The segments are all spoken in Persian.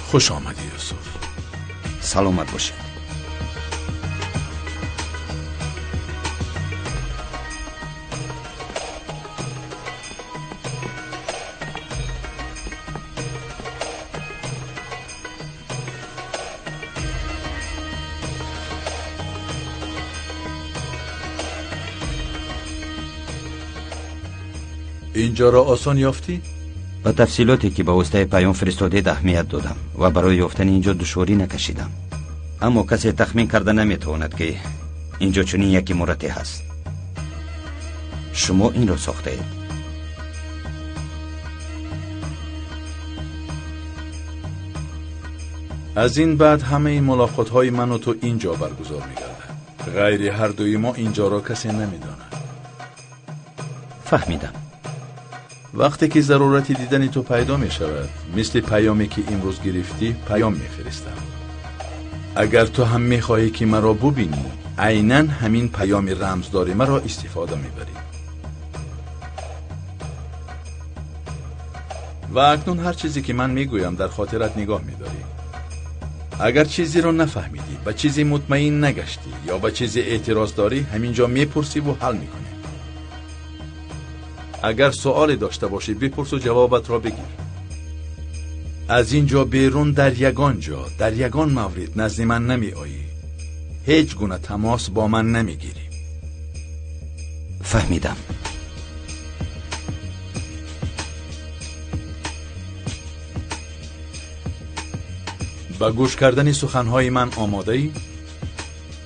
خوش آمدی یوسف. سلامت باشید. اینجا را آسان یافتی؟ با تفصیلاتی که با واسطه پیام فرستادید اهمیت دادم و برای یافتن اینجا دشواری نکشیدم. اما کسی تخمین کرده نمیتواند که اینجا چنین یکی مورتی هست. شما این را ساخته اید. از این بعد همه این ملاقات های من و تو اینجا برگزار می‌گردد. غیر هر دوی ما اینجا را کسی نمیداند. فهمیدم. وقتی که ضرورتی دیدن تو پیدا می شود، مثل پیامی که امروز گرفتی پیام می فرستم. اگر تو هم می خواهی که مرا ببینی، عیناً همین پیام رمزداری مرا استفاده می بری. و اکنون هر چیزی که من می گویم در خاطرت نگاه می داری. اگر چیزی رو نفهمیدی، به چیزی مطمئن نگشتی یا به چیزی اعتراض داری، همینجا می پرسی و حل می کنی. اگر سوالی داشته باشی بپرس و جوابت را بگیر. از اینجا بیرون در یگان جا، در یگان مورد نزد من نمی آیی. هیچ گونه تماس با من نمی گیری. فهمیدم. با گوش کردن سخنهای من آماده ای؟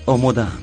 آماده هم.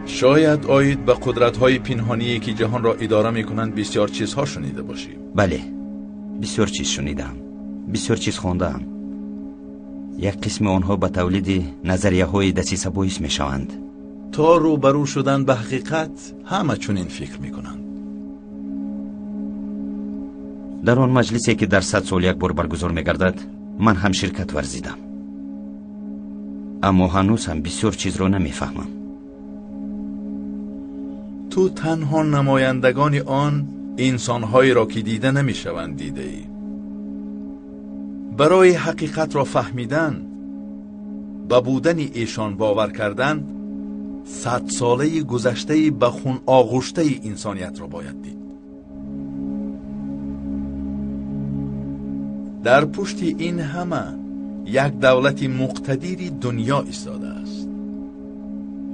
شاید آید به قدرت‌های پنهانی که جهان را اداره می‌کنند بسیار چیزها شنیده باشی. بله، بسیار چیز شنیدم، بسیار چیز خوندم. یک قسم آنها به تولید نظریه‌های دسیسه باعث می‌شوند. تا روبرو شدن به حقیقت همه چنین فکر می‌کنند. در آن مجلسی که در 100 سال یک بار برگزار می‌گردد من هم شرکت ورزیدم، اما هنوز هم بسیار چیز را نمی‌فهمم. تو تنها نمایندگان آن انسان‌هایی را که دیده نمی‌شوند دیده‌ای. برای حقیقت را فهمیدن، به بودن ایشان باور کردن، 100 ساله گذشته به خون آغشته انسانیت را باید دید. در پشت این همه یک دولت مقتدری دنیا ایستاده است.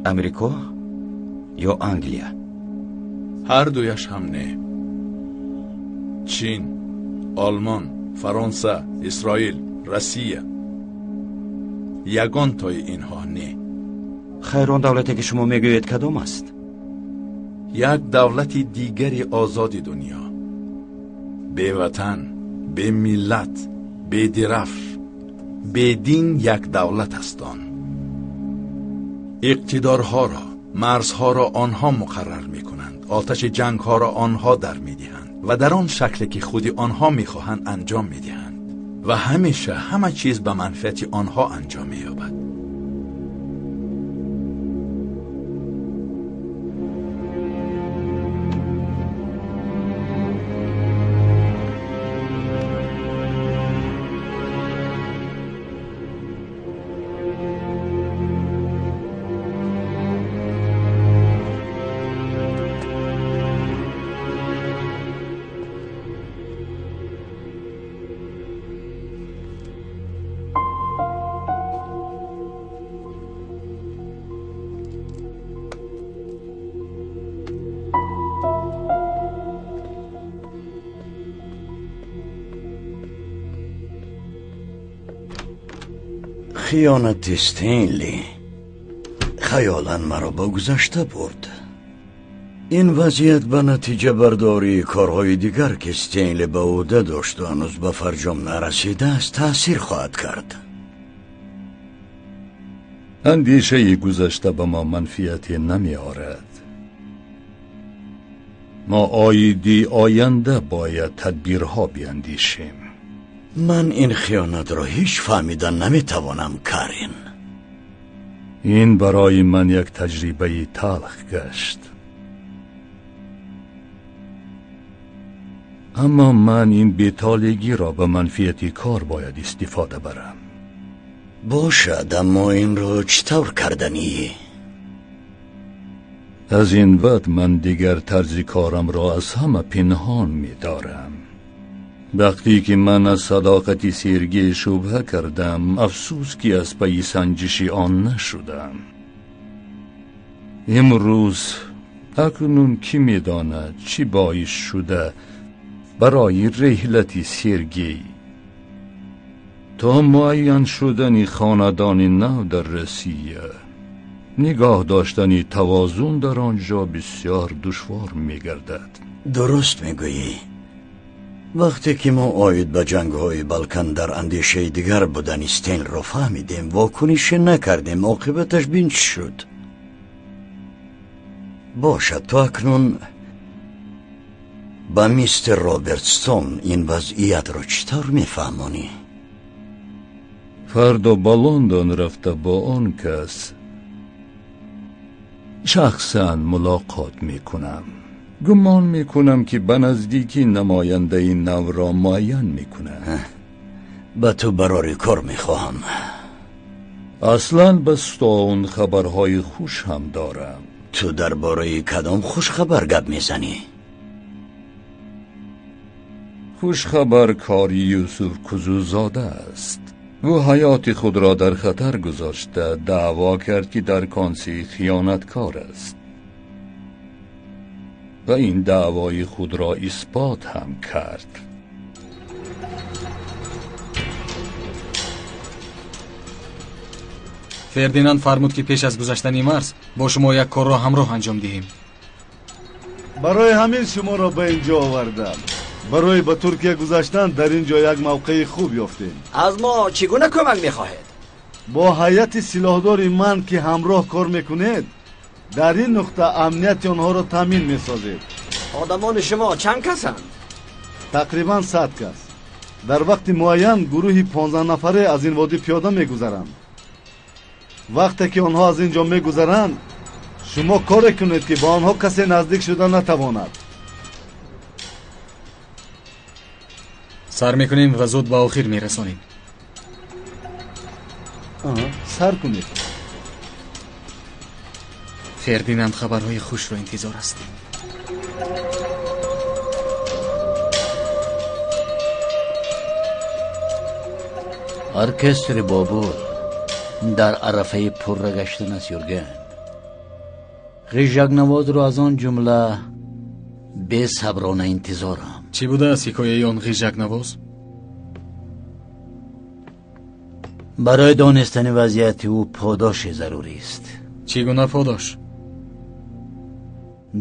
امریکا یا انگلیا؟ هر دویش هم نه. چین، آلمان، فرانسه، اسرائیل، روسیه. یگان تای اینها نه. خیر، آن دولتی که شما میگویید کدام است؟ یک دولت دیگری آزاد دنیا، به وطن، به ملت، به درفش، به دین یک دولت هستند. اقتدارها را، مرزها را آنها مقرر می کنند، آتش جنگ ها را آنها در می دهند و در آن شکل که خودی آنها می خواهند انجام می دهند و همیشه همه چیز به منفعت آنها انجام می یابد. خیانت استینلی خیالاً مرا با گذشته برد. این وضعیت به نتیجه برداری کارهای دیگر که استینلی به عهده داشت و هنوز به فرجام نرسیده است تأثیر خواهد کرد. اندیشه گذشته به ما منفیتی نمی آرد. ما آیدی آینده باید تدبیرها بیندیشیم. من این خیانت را هیچ فهمیدن نمیتوانم کارین. این برای من یک تجربه تلخ گشت، اما من این بی‌طالگی را به منفیتی کار باید استفاده برم. باشد، اما این را چطور کردنی؟ از این بعد من دیگر طرز کارم را از همه پنهان می دارم. وقتی که من از صداقتی سرگی شبهه کردم، افسوس که از پی سنجشی آن نشدم. امروز اکنون کی می داند چی باعث شده برای رحلتی سرگی تا معین شدن خاندان نو در روسیه نگاه داشتنی توازن در آنجا بسیار دشوار می گردد. درست می گویی. وقتی که ما آید به جنگ‌های بالکان در اندیشه دیگر بودن استین را فهمیدیم، واکنش نکردیم، عاقبتش بین شد. باشد، تو اکنون با میستر رابرتسون این وضعیت را چطور میفهمانی؟ فردا با لندن رفته با آن کس شخصا ملاقات میکنم. گمان میکنم که به نزدیکی نماینده این نو را معین میکنه. با تو برای کار میخواهم. اصلا بس تا اون خبرهای خوش هم دارم. تو درباره کدام خوش خبر گپ میزنی؟ خوش خبر کاری یوسف کوزوزاده است. او حیات خود را در خطر گذاشته دعوا کرد که در کانسی خیانتکار است و این دعوای خود را اثبات هم کرد. فردیناند فرمود که پیش از گذشتن مرز با شما یک کار را همراه انجام دهیم. برای همین شما را به اینجا آوردم. برای به ترکیه گذشتن در اینجا یک موقع خوب یافتیم. از ما چگونه کمک میخواهید؟ با هیئت سلاحدار من که همراه کار میکنید در این نقطه امنیت آنها را تامین میسازید. آدمان شما چند کسند؟ тақрибан 100 кас. дар вақти муайян гурӯҳи 15 нафаре аз ин водӣ пиёда мегузаранд. вақте ки онҳо аз ин ҷо мегузаранд, шумо коре кунед ки ба онҳо касе наздик шуда натавонад. сар мекунем ва зуд ба охир мерасонем. сар кунед. фердинанд хабарҳои хушро интизор аст. оркестри бобур дар арафаи пурра гаштан аст. юрген, ғижакнавозро аз он ҷумла бесаброна интизорам. чӣ будааст ҳикояи он ғижакнавоз? барои донистани вазъияти ӯ подоши зарурист. чӣ гуна подош?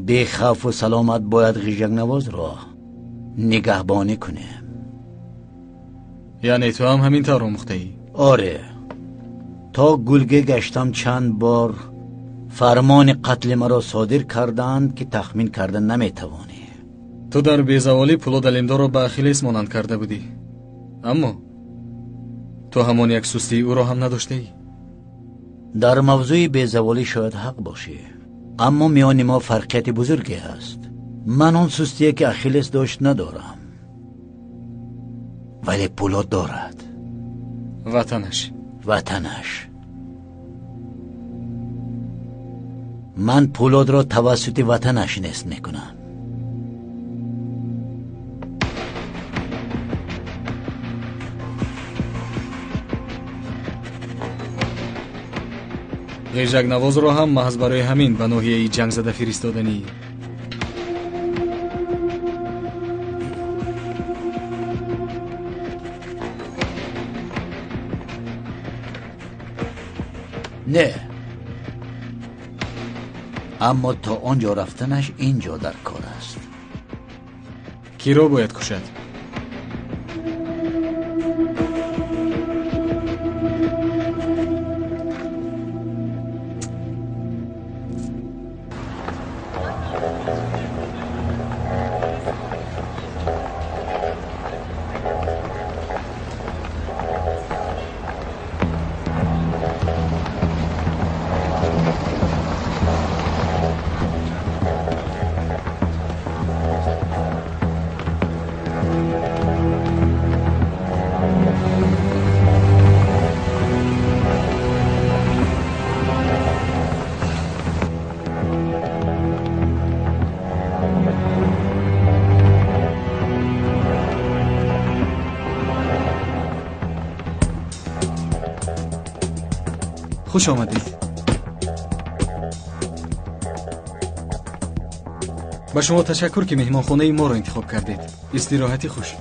бехавфу саломат бояд ғижакнавозро нигаҳбонӣ кунем. яъне ту ҳам ҳамин тавр омӯхтаӣ? оре, то гулге гаштам чанд бор фармони қатли маро содир карданд ки тахмин карда наметавонӣ. ту дар безаволӣ Пулод Алимдорро ба Ахиллес монанд карда будӣ, аммо ту ҳамон як сустии ӯро ҳам надоштаӣ. дар мавзӯи безаволӣ шояд ҳақ бошӣ, аммо миёни мо фарқияти бузурге аст. ман он сустие ки Ахиллес дошт надорам, вале Пулод дорад. ватанаш. ман Пулодро тавассути ватанаш нест мекунам. ғижакнавозро ҳам маҳз барои ҳамин ба ноҳияи ҷангзада фиристоданӣ. не, аммо то он ҷо рафтанаш ин ҷо дар кор аст. киро бояд кушад? خوش آمدید. با شما تشکر که مهمانخانه ما رو انتخاب کردید. استراحتی خوش.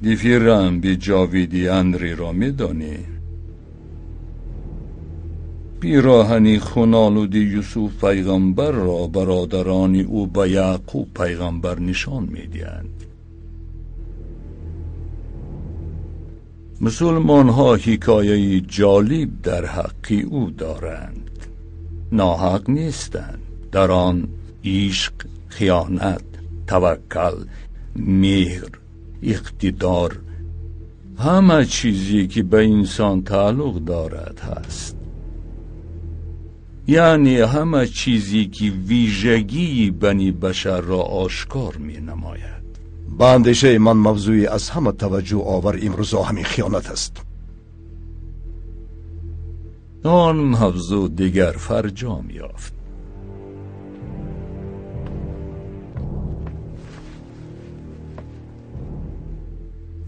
دیفیرم بی جاویدی اندری را میدانی؟ پیراهنی خونالودی یوسف پیغمبر را برادرانی او به یعقوب پیغمبر نشان میدهند. مسلمان ها حکایه جالب در حقی او دارند. ناحق نیستند. در آن عشق، خیانت، توکل، مهر، اقتدار، همه چیزی که به انسان تعلق دارد هست. یعنی همه چیزی که ویژگی بنی بشر را آشکار می نماید. با اندیشه من موضوعی از همه توجه آور امروز همین خیانت است. آن موضوع دیگر فرجام یافت.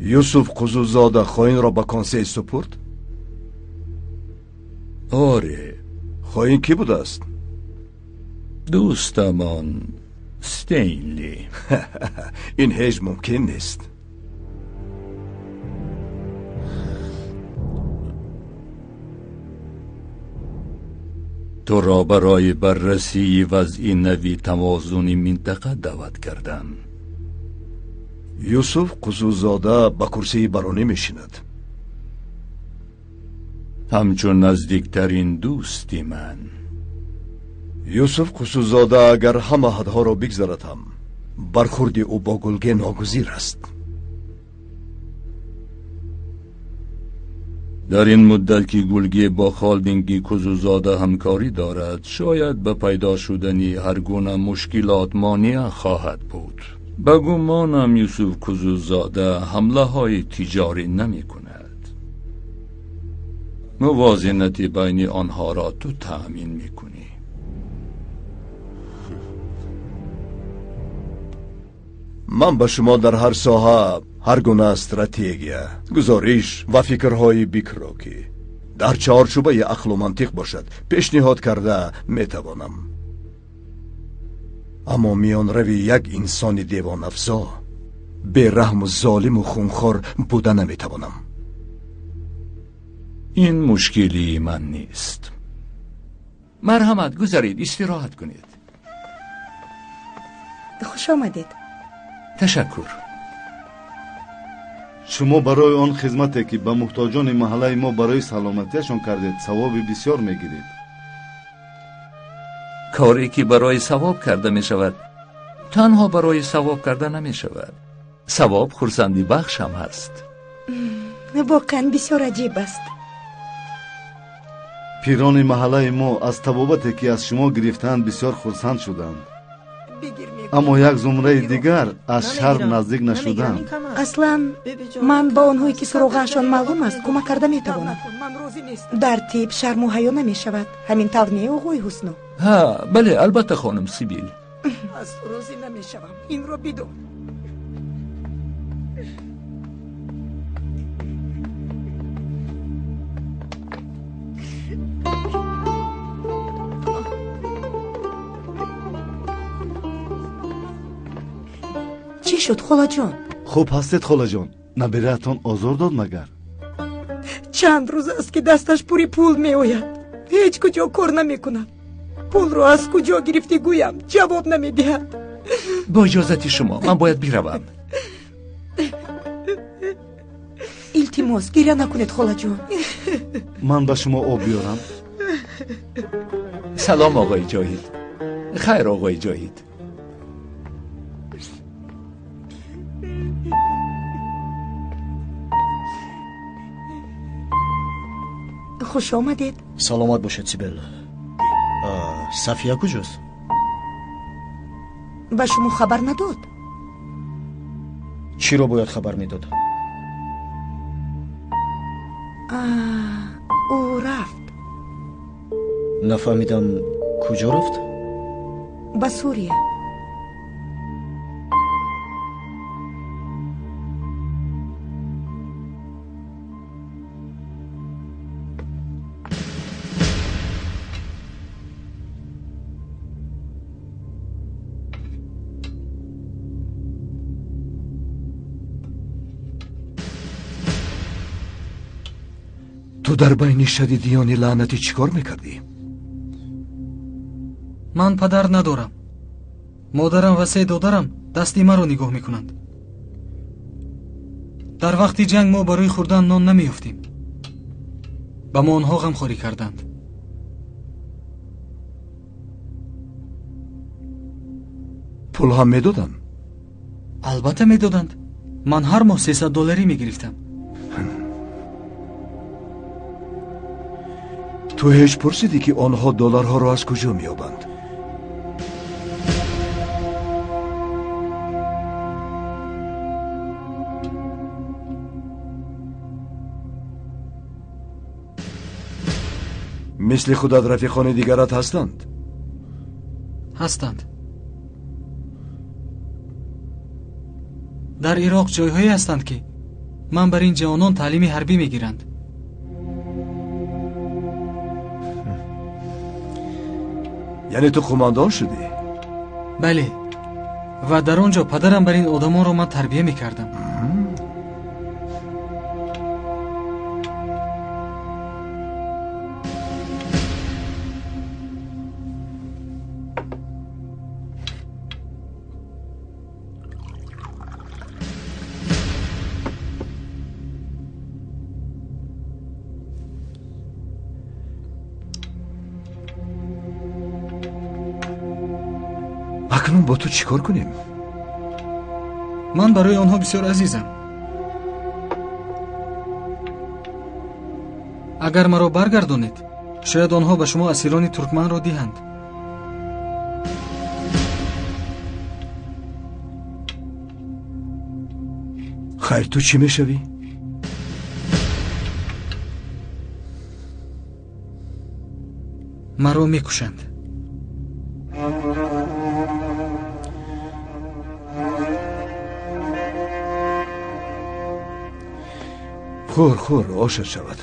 یوسف قزوزاده خائن را به کنسه سپرد؟ آره. خائن کی بوده است؟ دوستمان استینلی. این هیچ ممکن نیست. تو را برای بررسی وضع نوی توازن منطقه دعوت کردم. یوسف قزوزاده به کرسی برانی میشیند. همچون نزدیکترین دوستی من. یوسف قزوزاده اگر همه حدها را بگذرد هم برخورد او با گلگه ناگزیر است. در این مدت که گلگه با خالدینگی قزوزاده همکاری دارد، شاید به پیدا شدنی هر گونه مشکلات مانع خواهد بود. به گمانم یوسف قزوزاده حمله های تجاری نمی کند. موازنت بین آنها را تو تأمین می کنی. من به شما در هر ساحه هر گونه استراتژی، گزارش و فکرهای بکر که در چارچوب عقل و منطق باشد پیشنهاد کرده میتوانم. اما میان روی یک انسان دیوان افزا، بی‌رحم و ظالم و خونخوار بوده نمیتوانم. این مشکلی من نیست. مرحمت گذارید استراحت کنید. خوش آمدید. تشکر. شما برای آن خدمتی که به محتاجان محله ما برای سلامتیشان کردید ثواب بسیار میگیرید. کاری که برای ثواب کرده می شود تنها برای ثواب کرده نمی شود. ثواب خرسندی بخش هم هست. واقعا بسیار عجیب است. پیران محله ما از طبابتی که از شما گرفتند بسیار خرسند شدند. اما یک زمره دیگر از شهر نزدیک نشدند. اصلا من با آنهایی که سراغشان معلوم است کمک کرده میتوانم. در تیپ شرم و حیا نمی شود. همین طور نه آقای حسنو؟ ها بله البته خانم سیبیل. از روزی نمی شوم. این رو بدون. چی شد خاله جان؟ خوب هستید خاله جان؟ نبیره‌تان آزار داد مگر؟ چند روز است که دستش پوری پول می آید. هیچ کجا کار نمیکند. پول رو از کجا گرفتی گویم جواب نمیدهد. با اجازت شما من باید بروم. التماس گریه نکنید خاله جان. من به شما آب بیارم. سلام آقای جاهید. خیر آقای جاهید. خوش آمدید. سلامت باشید سیبل. صفیه کجاست؟ به شما خبر نداد؟ چی رو باید خبر میداد؟ او رفت. نفهمیدم کجا رفت؟ به سوریه. تو در بین شدیدیان لعنتی چیکار میکردی؟ من پدر ندارم. مادرم و 3 دخترم دستی مرا نگاه میکنند. در وقتی جنگ ما برای خوردن نان نمیافتیم. با ما آنها غمخواری کردند. پول هم میدادن؟ البته میدادند. من هر ماه $300 میگرفتم. تو هیچ پرسیدی که آنها دلارها را از کجا میابند؟ مثل خودت رفیقان دیگرت هستند؟ هستند. در عراق جایهایی هستند که من بر این جوانان تعلیم حربی میگیرند. یعنی تو قماندان شدی؟ بله. و در آنجا پدرم بر این آدمان را من تربیه میکردم. اکنون با تو چیکار کنیم؟ من برای آنها بسیار عزیزم. اگر مرا برگردانید شاید آنها به شما اسیران ترکمن را دهند. خیر تو چی میشوی؟ مرا میکشند. خور آشد شود.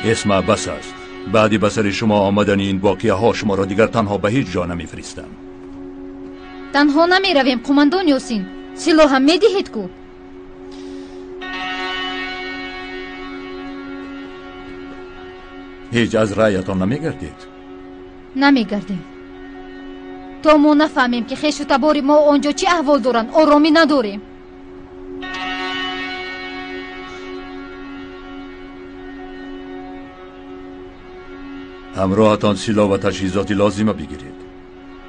اسم بس است. بعدی به سر شما آمدن این واقعه ها شما را دیگر تنها به هیچ جا نمیفرستم. تنها نمی رویم قماندان یاسین. سلاح هم می دهید کو؟ هیچ از رایتان نمیگردید؟ نمیگردیم. تا ما نفهمیم که خیش و تبار ما آنجا چی احوال دارن آرامی نداریم. همراهتان سلاح و تجهیزاتی لازمه بگیرید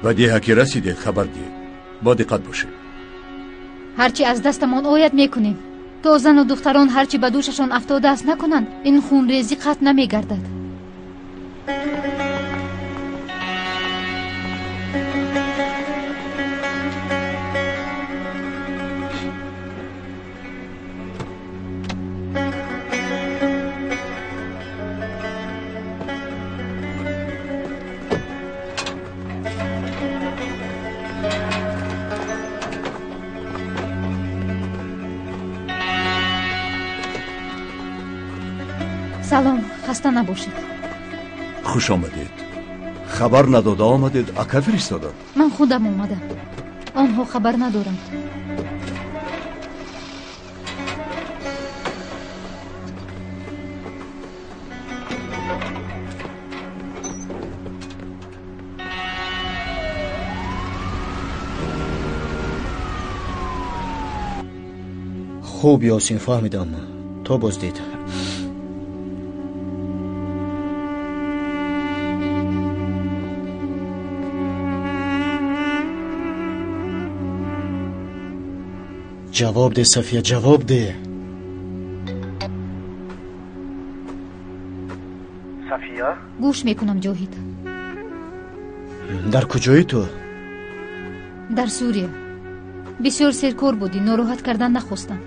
و دیگه که رسیدید خبر دید. با دقت باشید. هرچی از دستمان آید میکنیم. تا زن و دختران هرچی به دوششان افتاده است نکنند این خون ریزی قطع نمیگردد. سلام، خسته نباشید. خوش آمدید. خبر نداده آمدید؟ اکا فرستادن؟ من خودم آمدم. آنها خبر ندارند. خوب یاسین فهمیدم. تو بازدید. جواب ده صفیه، جواب ده. صفیه؟ گوش میکنم جاهید. در کجایی تو؟ در سوریه. بسیار سرکور بودی، ناراحت کردن نخواستم.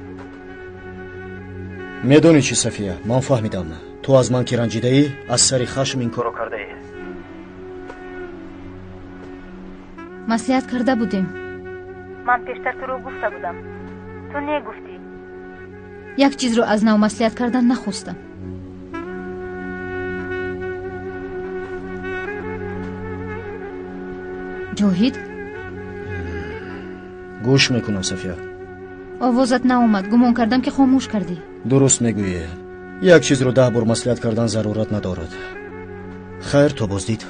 میدونی چی صفیه؟ من فهمیدم. تو از من که رنجیده ای، از سر خشم این کارو کرده ای. مصلحت کرده بودیم. من پیشتر تو رو گفته بودم، تو نگفتی. یک چیز رو از نو مصلحت کردن نخواستم. جاهید؟ گوش میکنم صفیه. آوازت ناومد، گمان کردم که خاموش کردی. درست میگویی. یک چیز رو 10 بار مصلحت کردن ضرورت ندارد. خیر، تو بازدید.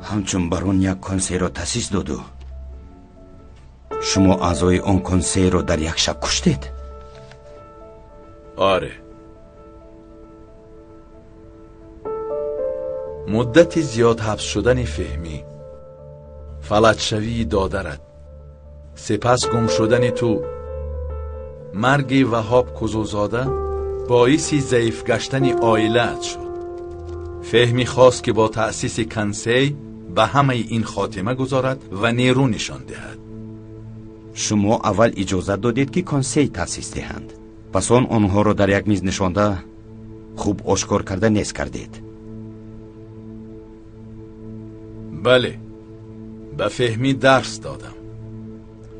همچون برون یک کنسه رو تاسیس دادو. شما اعضای اون کنسه رو در یک شب کشتید؟ آره. مدت زیاد حبس شدن فهمی، فلجشوی دادرت، سپس گم شدن تو، مرگ وهاب کوزوزاده باعث ضعیف گشتن عائله‌ات شد. فهمی خواست که با تأسیس کنسه به همه این خاتمه گذارد و نیرو نشان دهد. شما اول اجازه دادید که کنسه تأسیس دهند، پس آنها را در یک میز نشانده خوب آشکار کرده نیست کردید. بله، به فهمی درس دادم.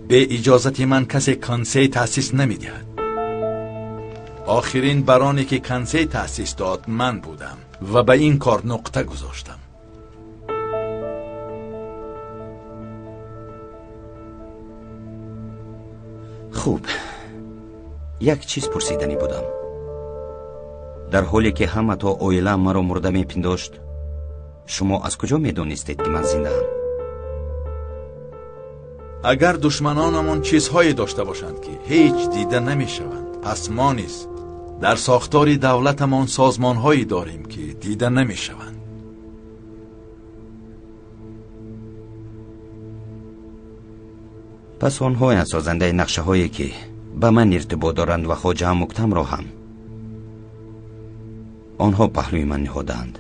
به اجازت من کسی کنسه تأسیس نمی دهد. آخرین برانی که کنسه تأسیس داد من بودم و به این کار نقطه گذاشتم. خوب، یک چیز پرسیدنی بودم. در حالی که همه تا اویله مرا مرده می پنداشت، شما از کجا می دانستید که من زنده هم؟ اگر دشمنانمان چیزهایی داشته باشند که هیچ دیده نمی شوند، پس ما نیز در ساختار دولتمان سازمانهایی داریم که دیده نمی شوند. پس آنها سازنده نقشه هایی که به من ارتباط دارند و خواجه مکتم را هم آنها پهلوی من نهادند.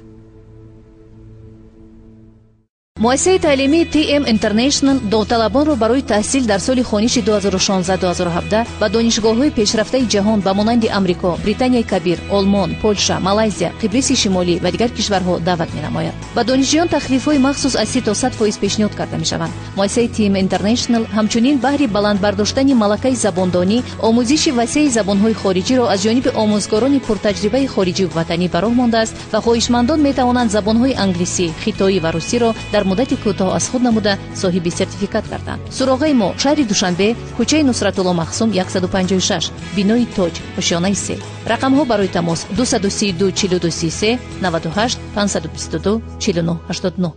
مؤسسه تعلیمی TM International داوطلبان را برای تحصیل در سال خوانش 2016-2017 به دانشگاه‌های پیشرفته جهان به مانند آمریکا، بریتانیای کبیر، آلمان، پولشا، مالایزیا، قبرس شمالی و دیگر کشورها دعوت می‌نماید. به دانشجویان تخفیف‌های مخصوص از 30 تا 100% پیشنهاد کرده می‌شوند. مؤسسه TM International همچنین بهره بلند برداشتن ملکه زباندانی، آموزش وسیع زبان‌های خارجی را از جانب آموزگاران پرتجربه خارجی و وطنی به راه مانده است و خواهشمندان می‌توانند زبان‌های انگلیسی، خطایی و روسی را در مدت کوتاه از خود نموده صاحب سرتیفیکات کردند. سراغ ما شهر دوشنبه، کوچه نصرت الله مخصوم 156، بینای تاج، آشیانه 3. رقم ها برای تماس 232 42 33 98 522 49 89.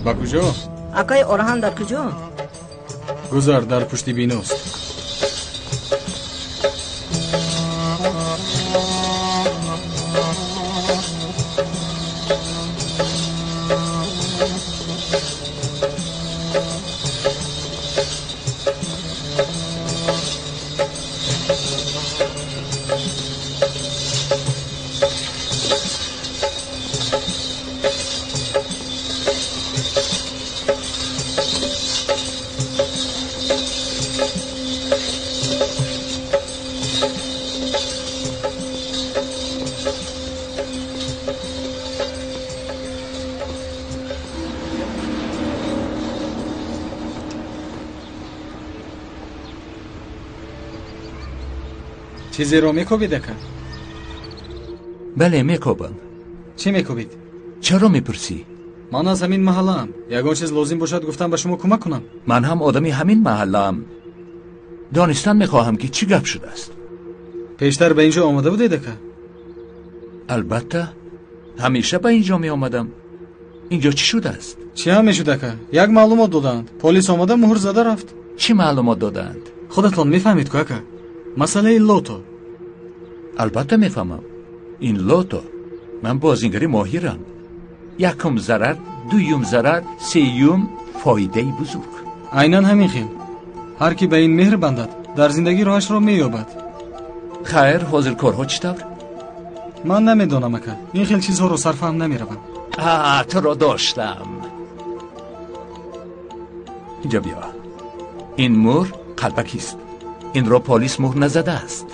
با کجا؟ اکای اورهان در کجا؟ گذار در پشت بیناست. چیزی رو میکوبید اکا؟ بله میکوبم. چی میکوبید؟ چرا میپرسی؟ من از همین محلم. یگان چیز لازم باشد گفتم به شما کمک کنم. من هم آدمی همین محلم. دانستن میخواهم که چی گپ شده است. پیشتر به اینجا آمده بودید اکا؟ البته همیشه به اینجا می آمدم. اینجا چی شده است؟ چی هم میشد اکا؟ یک معلومات دادند. پلیس آمده مهر زده رفت. چی معلومات دادند؟ خودتان میفهمید که اکا؟ مسئله لوتو. البته میفهمم. این لوتو. من بازیگری ماهرم. یکم ضرر، دویم ضرر، سیوم فایده بزرگ. عیناً همین خیل. هر کی به این مهر بندد در زندگی راهش را مییابد. خیر، حاضر کارها چطور؟ من نمیدونم اکا. این خیل چیزها رو صرفم نمیروم. تو را داشتم. اینجا بیا. این مهر قلبکیست. این را پلیس مهر نزده است.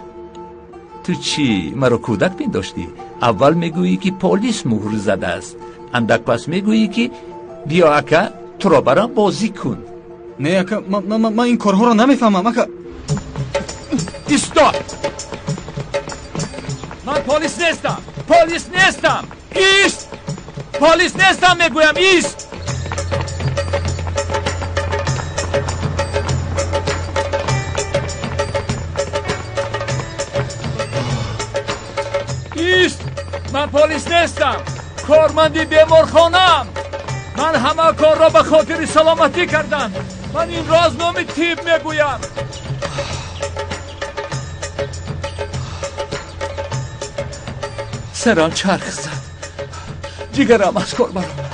تو چی مرا کودک پنداشتی؟ اول میگویی که پلیس مهر زده است، اندک پس میگویی که بیا اکا تو را برام بازی کن. نه اکا، من این کارها را نمیفهمم اکا. ایستاد. من پلیس نیستم. پلیس نیستم. ایست. پلیس نیستم میگویم. ایست. ایست. من پلیس نیستم. کارمندی بیمارخانه‌ام. من همه کار را به خاطر سلامتی کردم. من این رازنامه طب میگویم. سرم چرخ زد. جگرم از کار برآمد.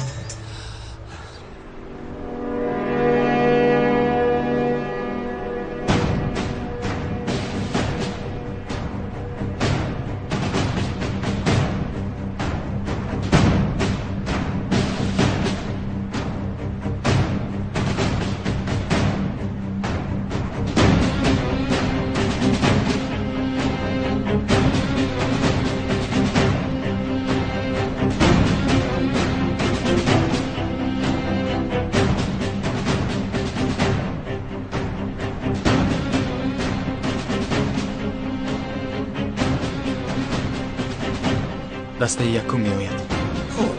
دسته یکم می آید. خوب.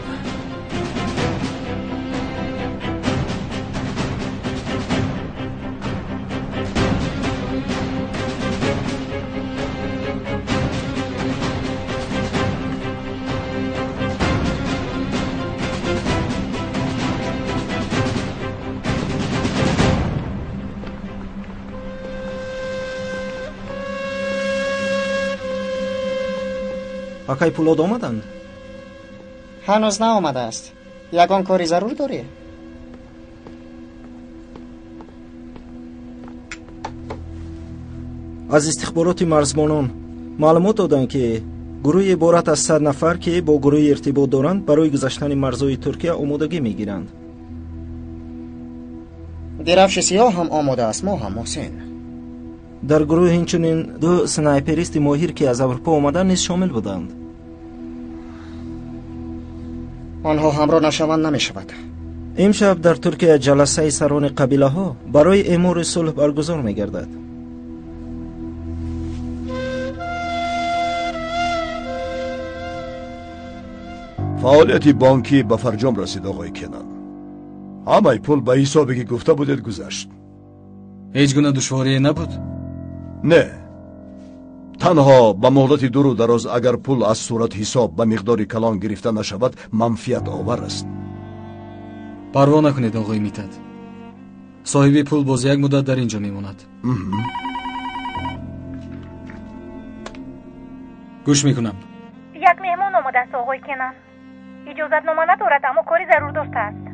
акай пулод омаданд? ҳанӯз наомадааст. ягон кори зарур дорӣ? аз истихбороти марзбонон маълумот доданд ки гурӯҳи иборат аз 100 нафар ки бо гурӯҳи иртибот доранд барои гузаштани марзҳои туркия омодагӣ мегиранд. дирафши сиёҳ ҳам омодааст. мо ҳам муҳсин. дар гурӯҳ инчунин 2 снайперисти моҳир ки аз аврупо омаданд низ шомил буданд. онҳо ҳамроҳ нашаванд намешавад. имшаб дар туркия ҷаласаи сарони қабилаҳо барои эъмори сулҳ баргузор мегардад. фаъолияти бонкӣ ба фарҷом расид оғои кенан. ҳамаи пул ба ҳисобе ки гуфта будед гузашт. ҳеҷ гуна душворие набуд? не, танҳо ба муҳлати дуру дароз агар пул аз сурат ҳисоб ба миқдори калон гирифта нашавад манфиат овар аст. парво накунед оғои митат. соҳиби пул боз як муддат дар ин ҷо мемонад. гӯш мекунам. як меҳмон омадааст оғои кенан. иҷозатнома надорад, аммо кори зарур доштааст.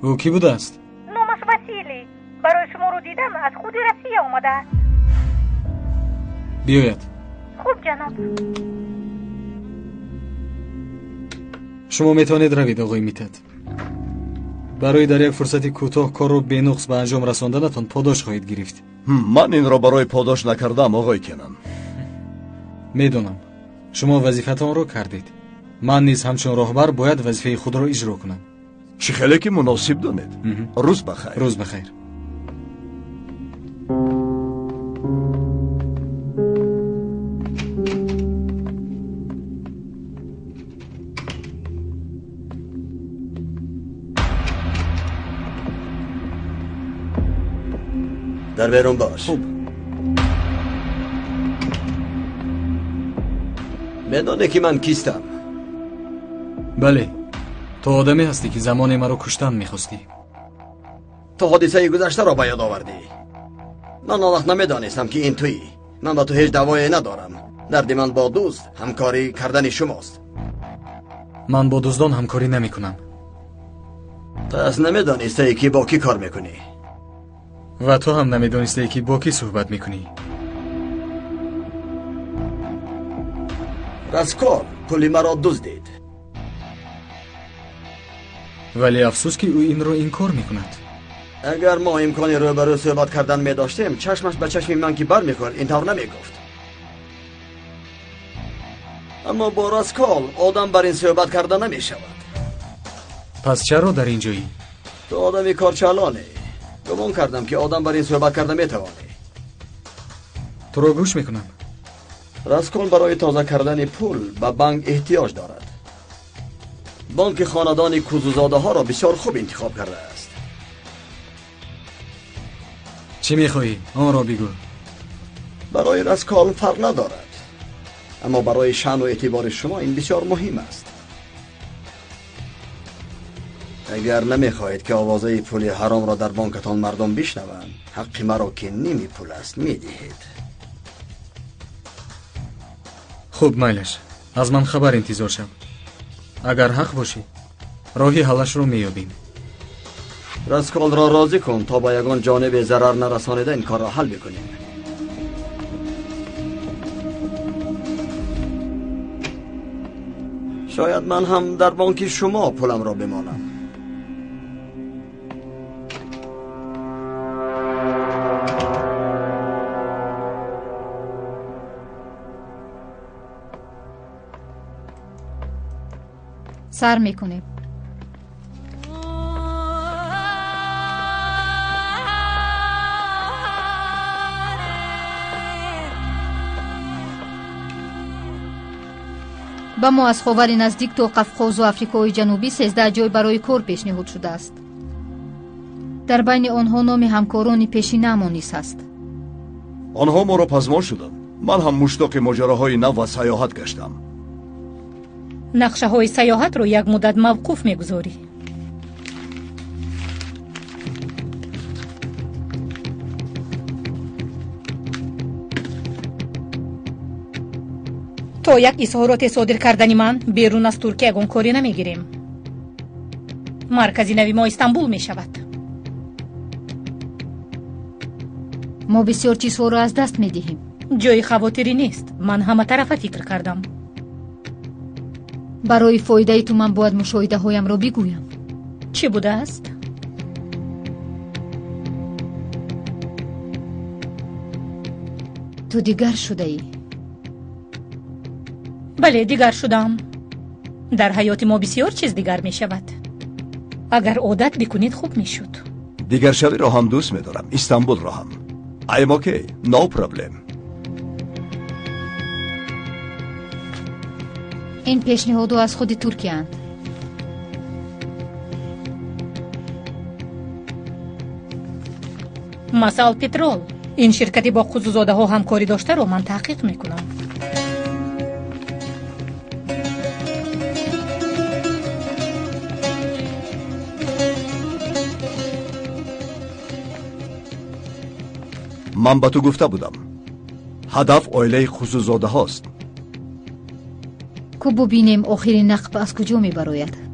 ӯ кӣ будааст? номаш василӣ. барои шуморо дидам аз худи россия омадааст. биёяд. хуб ҷаноб. шумо метавонед равед оғои митат. барои дар як фурсати кӯтоҳ корро бенуқс ба анҷом расонданатон подош хоҳед гирифт. ман инро барои подош накардам оғои кенан. медонам шумо вазифатонро кардед. ман низ ҳамчун роҳбар бояд вазифаи худро иҷро кунам. чӣ хеле ки муносиб донед. рӯз бахайр. рӯз бахайр. در بیرون باش. خوب. میدونه که من کیستم؟ بله، تو آدمی هستی که زمان مرا کشتن میخواستی. تو حادثه گذشته را به یاد آوردی. من آن وقت نمیدانستم که این تویی. من با تو هیچ دعوایی ندارم. دردی من با دوست همکاری کردن شماست. من با دزدان همکاری نمی کنم. پس نمیدانسته که با کی کار میکنی. و تو هم نمیدانسته که با کی صحبت میکنی. راسکول پولی مرا دزدید. ولی افسوس که او این رو انکار میکند. اگر ما امکانی روبرو صحبت کردن می داشتیم چشمش به چشم من که بر میخورد اینطور نمی گفت. اما با راسکول آدم بر این صحبت کردن نمی شود. پس چرا در اینجایی؟ تو آدمی کارچالانی. گمان کردم که آدم بر این صحبت کردن می توانی. تو رو گوش میکنم. راسکول برای تازه کردن پول به بانک احتیاج دارد. بانک خاندان کوزوزاده ها را بسیار خوب انتخاب کرده است. چی میخوایی؟ آن را بگو. برای راسکول فرق ندارد. اما برای شأن و اعتبار شما این بسیار مهم است. اگر نمیخواهید که آوازه پول حرام را در بانکتان مردم بشنوند، حق مرا که نیمی پول است میدهید. خوب میلش، از من خبر انتظار شو. اگر حق باشی راهی حلش رو میابیم. راسکول را راضی کن تا با یگان جانب ضرر نرسانیده این کار را حل بکنیم. شاید من هم در بانک شما پولم را بمانم. سر میکنیم. با ما از خاور نزدیک تا قفقاز و آفریقای جنوبی 13 جای برای کار پیشنهاد شده است. در بین آنها نام همکاران پیشینه‌مان نیز هست. آنها ما را پذیرا شدند. من هم مشتاق ماجراهای نو و سیاحت گشتم. نقشه های سیاحت رو یک مدت موقوف میگذاری. تا یک اظهارات صادر کردن من بیرون از ترکیه یگان کاری نمیگیریم. مرکزی نوی ما استانبول می شود. ما بسیار چیزها را از دست می دهیم. جای خواطری نیست. من همه طرفه فکر کردم. برای فایده تو من باید مشاهده هایم را بگویم. چی بوده است؟ تو دیگر شده ای. بله دیگر شدم. در حیات ما بسیار چیز دیگر می شود. اگر عادت بکنید خوب می شد. دیگر شوی را هم دوست می دارم. استانبول را هم. I am okay. No problem. این پیشنهاد از خود ترکیه اند. مثال پترول. این شرکتی با خصوصاده ها همکاری داشته رو من تحقیق می کنم. من با تو گفته بودم هدف عائله خصوصاده هاست. کو ببینیم آخرین نقب از کجا می براید.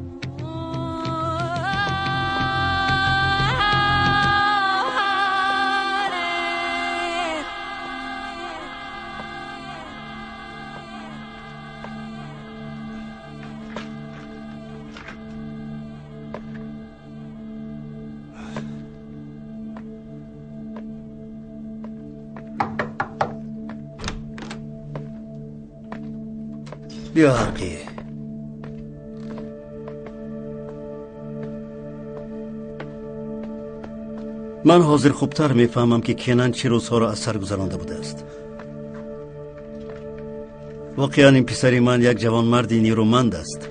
بیا حقی. من حاضر خوبتر میفهمم که کنن چه روزها را از سر گذرانده بوده است. واقعا این پسری من یک جوان مردی نیرومند است.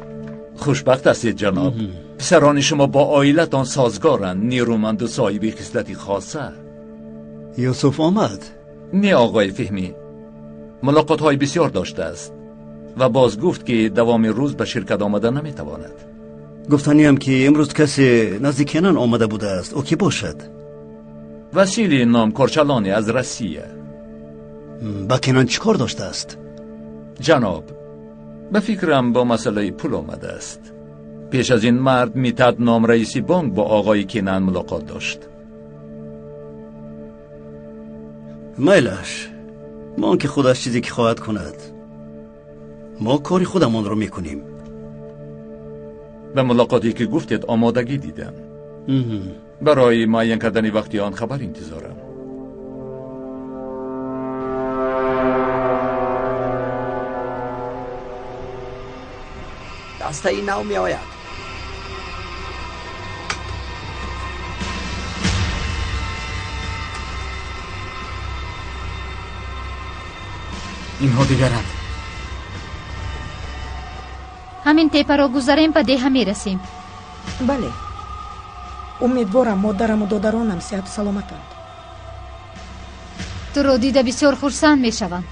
خوشبخت هستید جناب. پسران شما با عائلتان سازگارند، نیرومند و صاحب خصلتی خاصه. یوسف آمد؟ نه آقای فهمی، ملاقات های بسیار داشته است و باز گفت که دوام روز به شرکت آمدن نمیتواند. گفتنیم که امروز کسی نزدیک کنان آمده بوده است. او کی باشد؟ وسیلی نام کارچلانی از روسیه. با کنان چی کار داشته است؟ جناب، به فکرم با مسئله پول آمده است. پیش از این مرد میتد نام رئیسی بانک با آقای کنان ملاقات داشت. میلش، ما که خودش چیزی که خواهد کند، ما کاری خودمان رو میکنیم. به ملاقاتی که گفتید آمادگی دیدم. برای معین کردن وقتی آن خبر انتظارم. دسته ای نو می آید. اینها دیگرند. همین تپه را گذریم به ده می رسیم. بله، امیدوارم مادرم و دادرانم صحت و سلامتند. تو را دیده بسیار خرسند می شوند.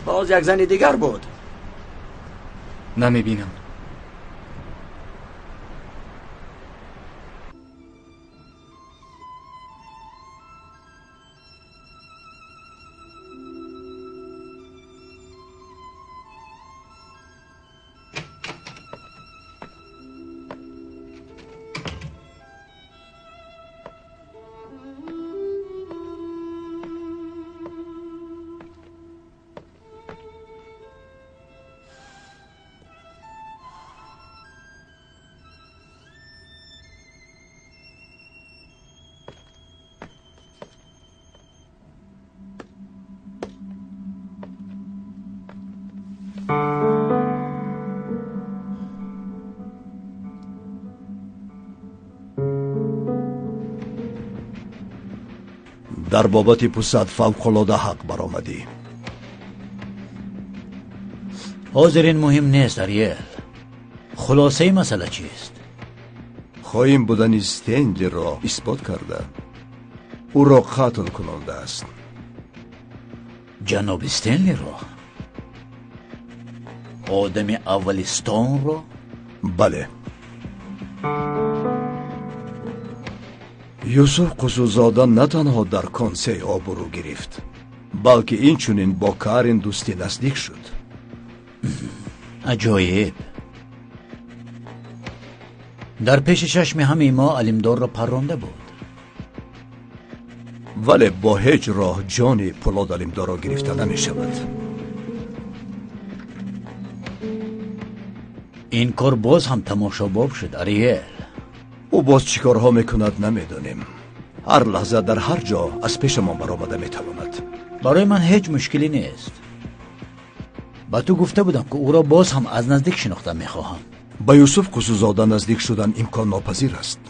باز یک زن دیگر بود. نمیبینم. در بابت پسد فوق‌العاده حق برآمدی. حاضر این مهم نیست اریل. خلاصه مسئله چیست؟ خواهیم بودن استنلی را اثبات کرده. او را قتل کننده است. جناب استنلی را؟ آدم اولستان را؟ بله. یوسف قصوزاده نه تنها در کنسه آبرو گرفت، بلکه این چونین با کارین دوستی نزدیک شد. عجایب. در پیش چشم همه ما علمدار را پرانده بود، ولی با هیچ راه جان پولاد علمدار را گرفته نمی شود. این کار باز هم تماشاباب شد اریل. او باز چی کارها میکند نمیدانیم. هر لحظه در هر جا از پیش ما برآمده میتواند. برای من هیچ مشکلی نیست. با تو گفته بودم که او را باز هم از نزدیک شناخته میخواهم. با یوسف قصوزاده نزدیک شدن امکان ناپذیر است.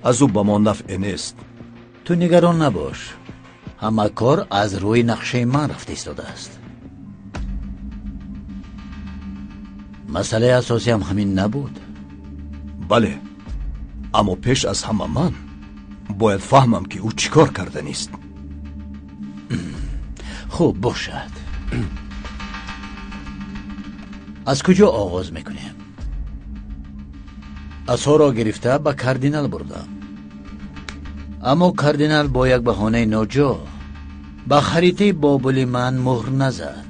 از او به ما نفع نیست. تو نگران نباش، همه کار از روی نقشه من رفته ایستاده است. مسئله اساسی هم همین نبود؟ بله، اما پیش از همه من باید فهمم که او چیکار کرده نیست. خوب باشد. از کجا آغاز میکنیم؟ اسها را گرفته به کاردینال بردم، اما کاردینال با یک بهانه ناجا با خریطه بابل من مهر نزد.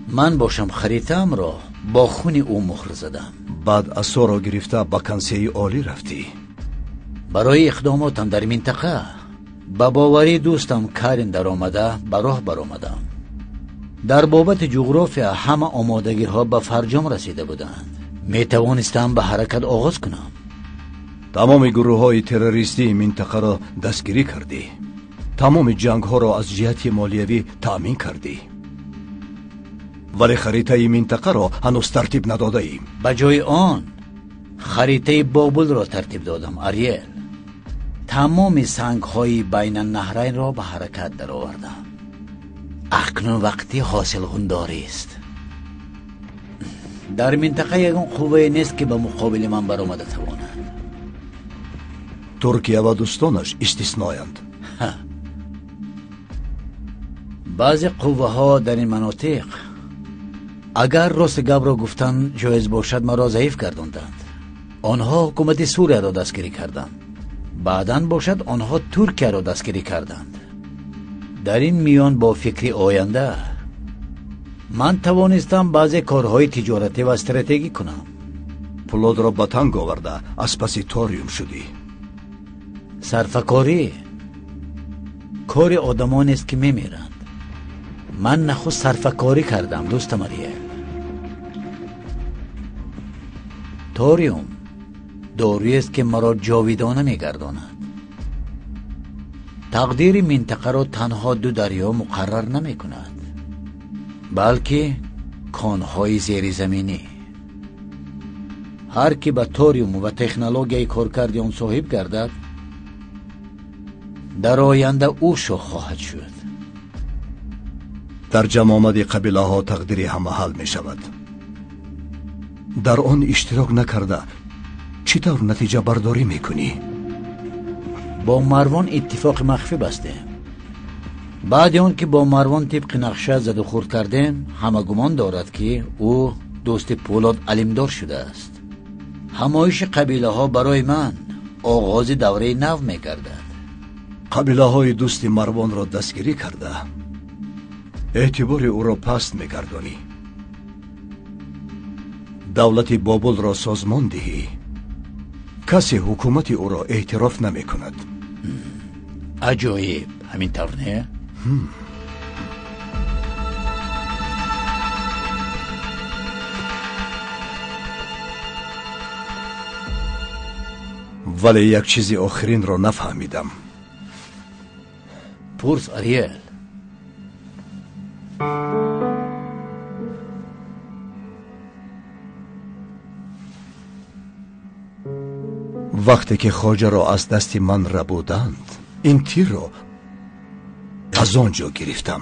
من باشم خریطه‌ام را با خون او مهر زدم. بعد اسو را گرفته با کنسیه عالی رفتی. برای اقداماتم در منطقه با باوری دوستم کارین در آمده به راه برآمدم. در بابت جغرافیا همه آمادگی ها به فرجام رسیده بودند. می توانستم به حرکت آغاز کنم. تمام گروه های تروریستی منطقه را دستگیری کردی. تمام جنگ ها را از جهت مالیوی تأمین کردی. ولی خریطه منطقه را هنوز ترتیب نداده ایم. به جای آن خریطه بابل را ترتیب دادم اریل. تمام سنگ های بین النهرین را به حرکت در آوردم. اکنون وقتی حاصل غنداری است. در منطقه یکون قوه نیست که به مقابل من برآمده تواند. ترکیه و دوستانش استثنایند. بعضی قوه ها در این مناطق اگر راست گپ را گفتن جایز باشد مرا ضعیف گرداندند. آنها حکومت سوریه را دستگیری کردند. بعداً باشد آنها ترکیه را دستگیری کردند. در این میان با فکری آینده من توانستم بعضی کارهای تجارتی و استراتژی کنم. پولاد را به تنگ آورده از پس توریوم شدی. صرفه‌کاری کار آدمان است که میمیرند. من نخست صرفه‌کاری کردم دوستم اریل. توریوم دارویی است که مرا جاویدانه میگرداند. تقدیر منطقه را تنها دو دریا مقرر نمی کند، بلکه کانهای زیر زمینی. هر کی به توریوم و تکنولوژی کارکردی آن صاحب گردد در آینده او شاه خواهد شد. در جمع آمد قبیله ها تقدیری همه حل می شود. در آن اشتراک نکرده چطور نتیجه برداری می کنی؟ با مروان اتفاق مخفی بستیم. بعد اون که با مروان طبق نقشه زد و خورد کردیم، همه گمان دارد که او دوست پولاد علمدار شده است. همایش قبیله ها برای من آغاز دوره نو می گردد. قبیله های دوست مروان را دستگیری کرده اعتبار او را پست می گردانی. دولت بابل را سازمان دهی، کسی حکومت او را اعتراف نمی کند. عجایب، همین طور نه؟ ولی یک چیزی آخرین را نفهمیدم. پرس اریل. وقتی که خواجه را از دست من ربودند، این تیر را از آنجا گرفتم.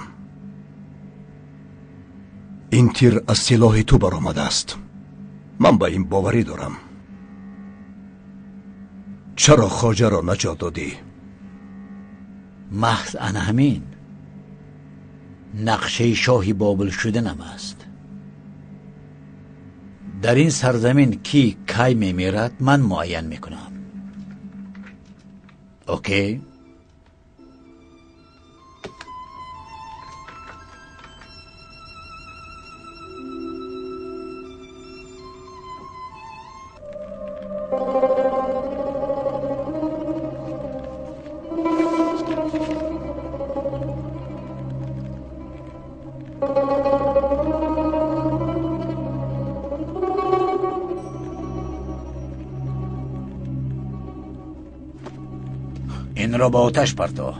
این تیر از سلاح تو برآمده است. من به این باوری دارم. چرا خواجه را نجات دادی؟ محض همین نقشه شاهی بابل شدنم است. در این سرزمین کی میمیرد من معین میکنم. اوکی؟ این را با آتش پرتا.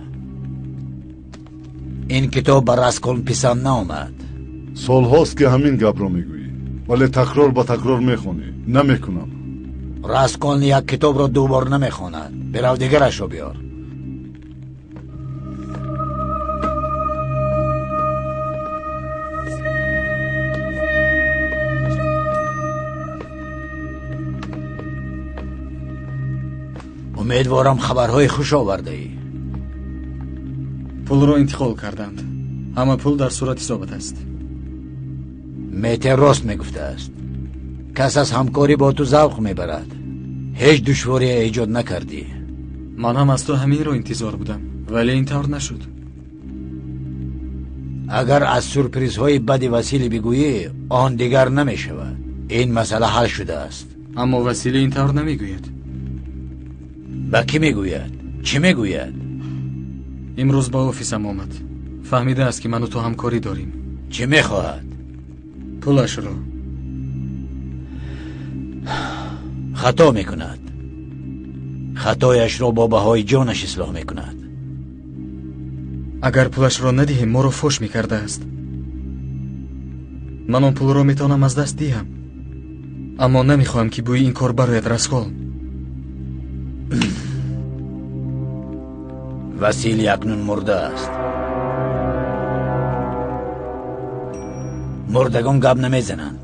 این کتاب بر راسکولن پسند نامد. سال هاست که همین گپ را میگویی، ولی تکرار با تکرار میخونی. نمیکنم. راسکولن یک کتاب را دوبار نمیخواند. برو دیگرش را بیار. امیدوارم خبرهای خوش آورده ای. پول را انتقال کردند. همه پول در صورت ثابت است. میتر راست میگفته است. کس از همکاری با تو ذوق میبرد. هیچ دشواری ایجاد نکردی. من هم از تو همین رو انتظار بودم، ولی این طور نشد. اگر از سورپریزهای بد وسیله بگویی آن دیگر نمی شود. این مسئله حل شده است. اما وسیله این طور نمیگوید. با کی میگوید؟ چی میگوید؟ امروز با آفیسم آمد. فهمیده است که من و تو همکاری داریم. چی میخواهد؟ پولش رو. خطا میکند. خطایش را با بهای جانش اصلاح میکند. اگر پولش را ندهیم ما رو فوش میکرده است. من اون پول را میتونم از دست دهم، اما نمیخواهم که بوی این کار برایت راسکول. وسیلی اکنون مرده است. مردگان گپ نمیزنند.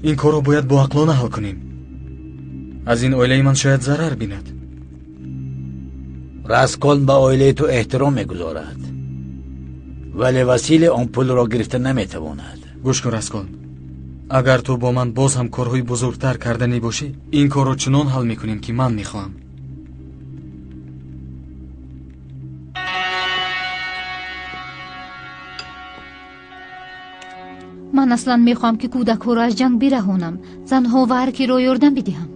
این کار را باید با عقلانه حل کنیم. از این اویله من شاید ضرر بیند. راسکول با اویله تو احترام میگذارد، ولی وسیله آن پول را گرفته نمیتواند. گوش کن راسکول، اگر تو با من باز هم کارهای بزرگتر کردنی باشی، این کار را چنان حل میکنیم که من میخواهم. من اصلا میخوام که کودک‌ها را از جنگ برهانم، زنها و هر کی را یاردن بدهم.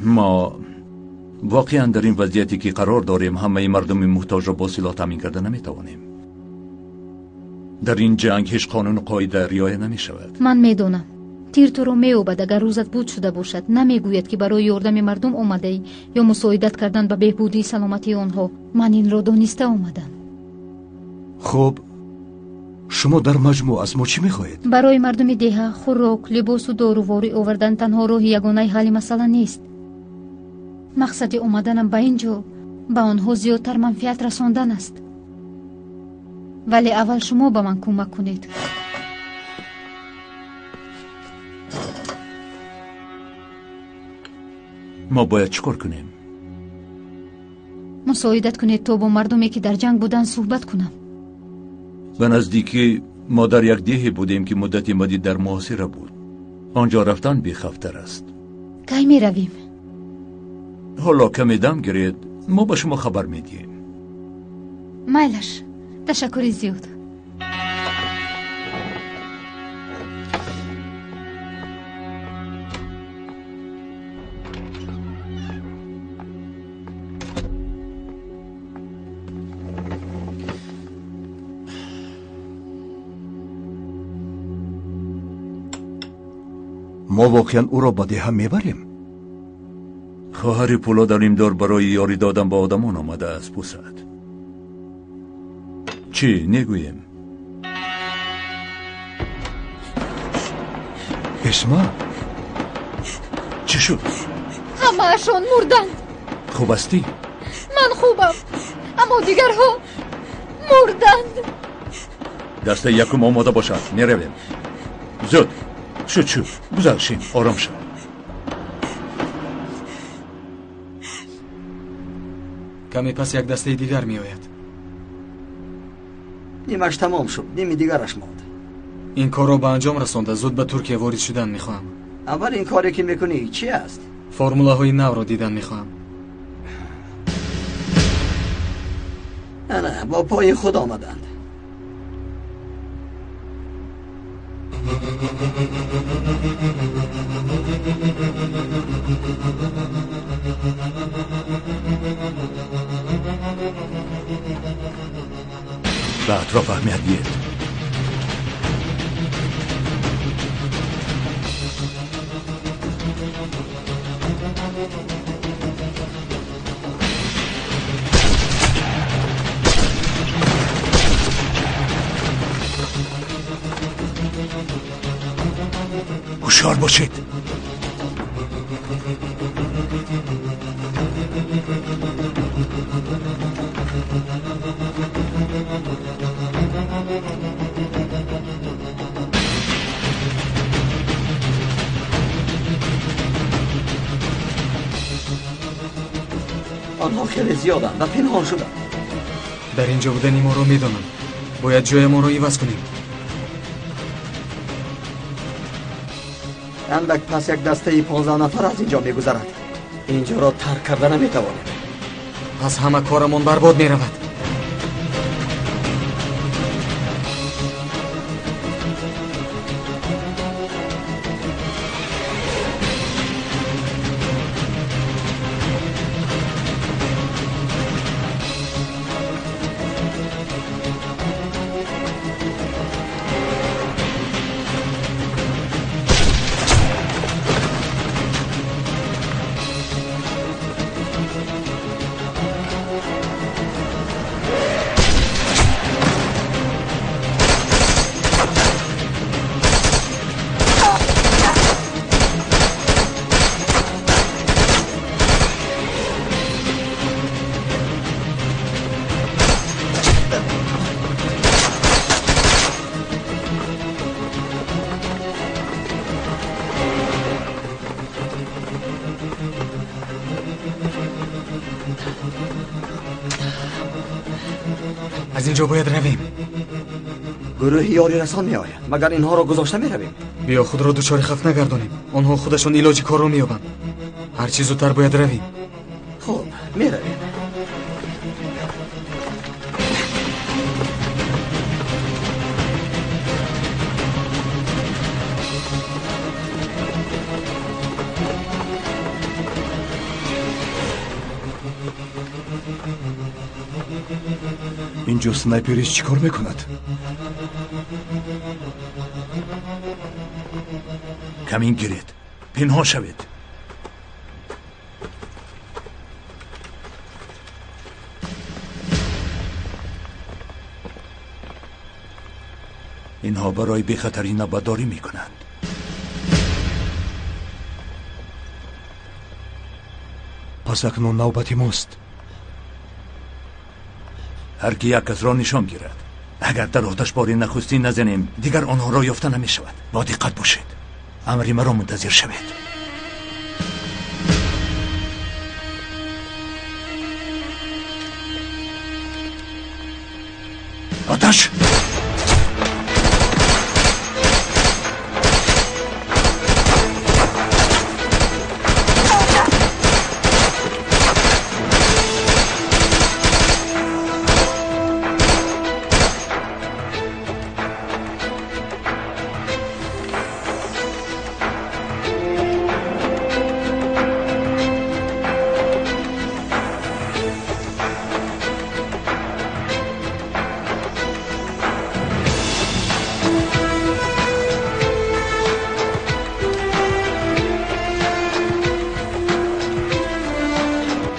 ما واقعا در این وضعیتی که قرار داریم همه مردم محتاج را با سلاح تامین کرده نمیتوانیم. در این جنگ هیچ قانون و قاعده رعایت نمیشود. من میدونم تیر تو رو میوبد. اگر روزت بود شده باشد نمیگوید که برای یاردن مردم آمده ای یا مساعدت کردن به بهبودی سلامتی آنها. من این را دانسته آمدم. خب شما در مجموع از ما چی میخواهید؟ برای مردم دیها خوراک، لباس و داروواری آوردن تنها راه یگانه حل مسئله نیست. مقصد اومدنم به اینجا به آنها زیادتر منفعت رساندن است. ولی اول شما به من کمک کنید. ما باید چیکار کنیم؟ مساعدت کنید تا با مردمی که در جنگ بودن صحبت کنم. به نزدیکی ما در یک دیه بودیم که مدتی مدید در محاصره بود. آنجا رفتن بی‌خطر است. کی می رویم؟ حالا کمی دم گیرید ما به شما خبر میدیم. مایلش، تشکر زیاد. ما واقعا او را با دیه میبریم؟ خواهر پولاد دار برای یاری دادن با آدمان آمده است. پوسد چی نگویم؟ اسما چی شد؟ همه اشان مردند. خوب استی؟ من خوبم، اما دیگرها مردند. دست یکم آماده باشد، میرویم. زود شد گذاشتیم. آرام شد. کمی پس یک دسته دیگر می آید. نیمش تمام شد، نیمی دیگرش ماند. این کار را به انجام رسانده زود به ترکیه وارد شدن می خواهم. اول این کاری که میکنی چی است؟ فرموله های نو را دیدن می خواهم. نه با پای خود آمدند. به اطراف اهمیت دید. هوشیار باشید. آنها خیلی زیادن و پنهان شدن. در اینجا بودن ما رو میدونم. باید جای ما رو عوض کنیم. اندک پس یک دسته 15 نفر از اینجا میگذرد. اینجا را ترک کرده نمیتوانیم. پس همه کارمون برباد می رود. از اینجا باید رویم. گروه یاری رسان می آید. مگر اینها را گذاشته می رویم؟ بیا خود را دچار خف نگردانیم. آنها خودشون علاج کار را می یابند. هر چیز زودتر باید رویم. خب می رویم. اینجا سنایپریست چی کار میکند؟ کمین گیرید، پنهان شوید. اینها برای بی‌خطری نگهداری میکنند. پس اکنون نوبت ماست. هر کی یک کس را نشان گیرد. اگر در آتشباری نخستی نزنیم دیگر آنها را یافته نمی شود. با دقت باشید. امری مرا منتظر شوید. آتش!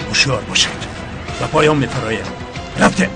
هوشیار باشید و پایان می‌فرایم. رفتیم.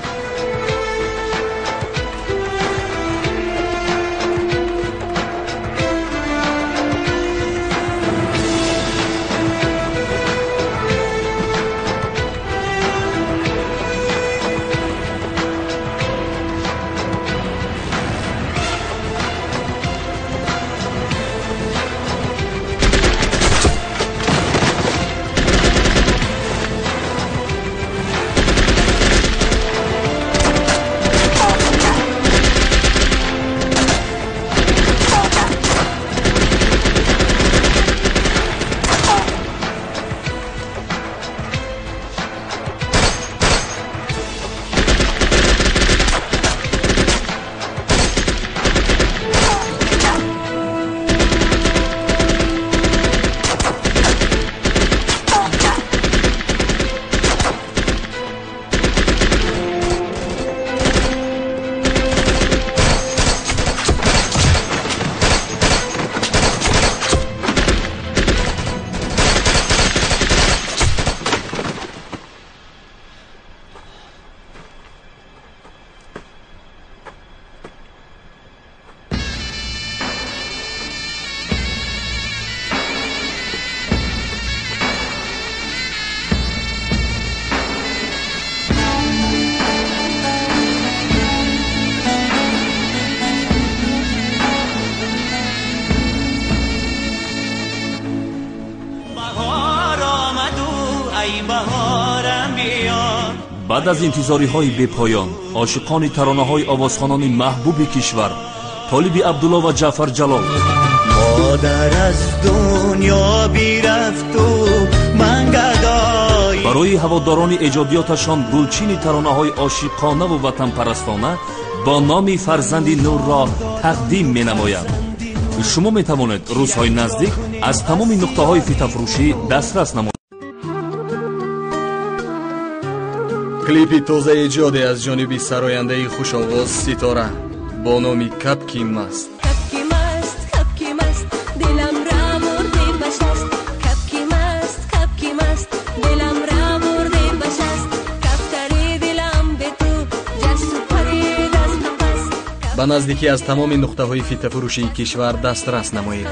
بعد از انتظاری‌های بی‌پایان عاشقان ترانه‌های آوازخوانان محبوب کشور طالب عبدالله و جعفر جلال مادر از دنیا بیرفت و من گدای барои ҳаводорони эҷодиёташон гулчини таронаҳои ошиқонаву ватанпарастона бо номи фарзанди нурро тақдим менамояд. шумо метавонед рӯзҳои наздик аз тамоми нуқтаҳои фитафурӯшӣ дастрас намоед. клипи тозаи эҷоде аз ҷониби сарояндаи хушовоз Ситора бо номи Капки маст. ба наздикӣ аз тамоми нуқтаҳои фитафурӯшии кишвар дастрас намоед.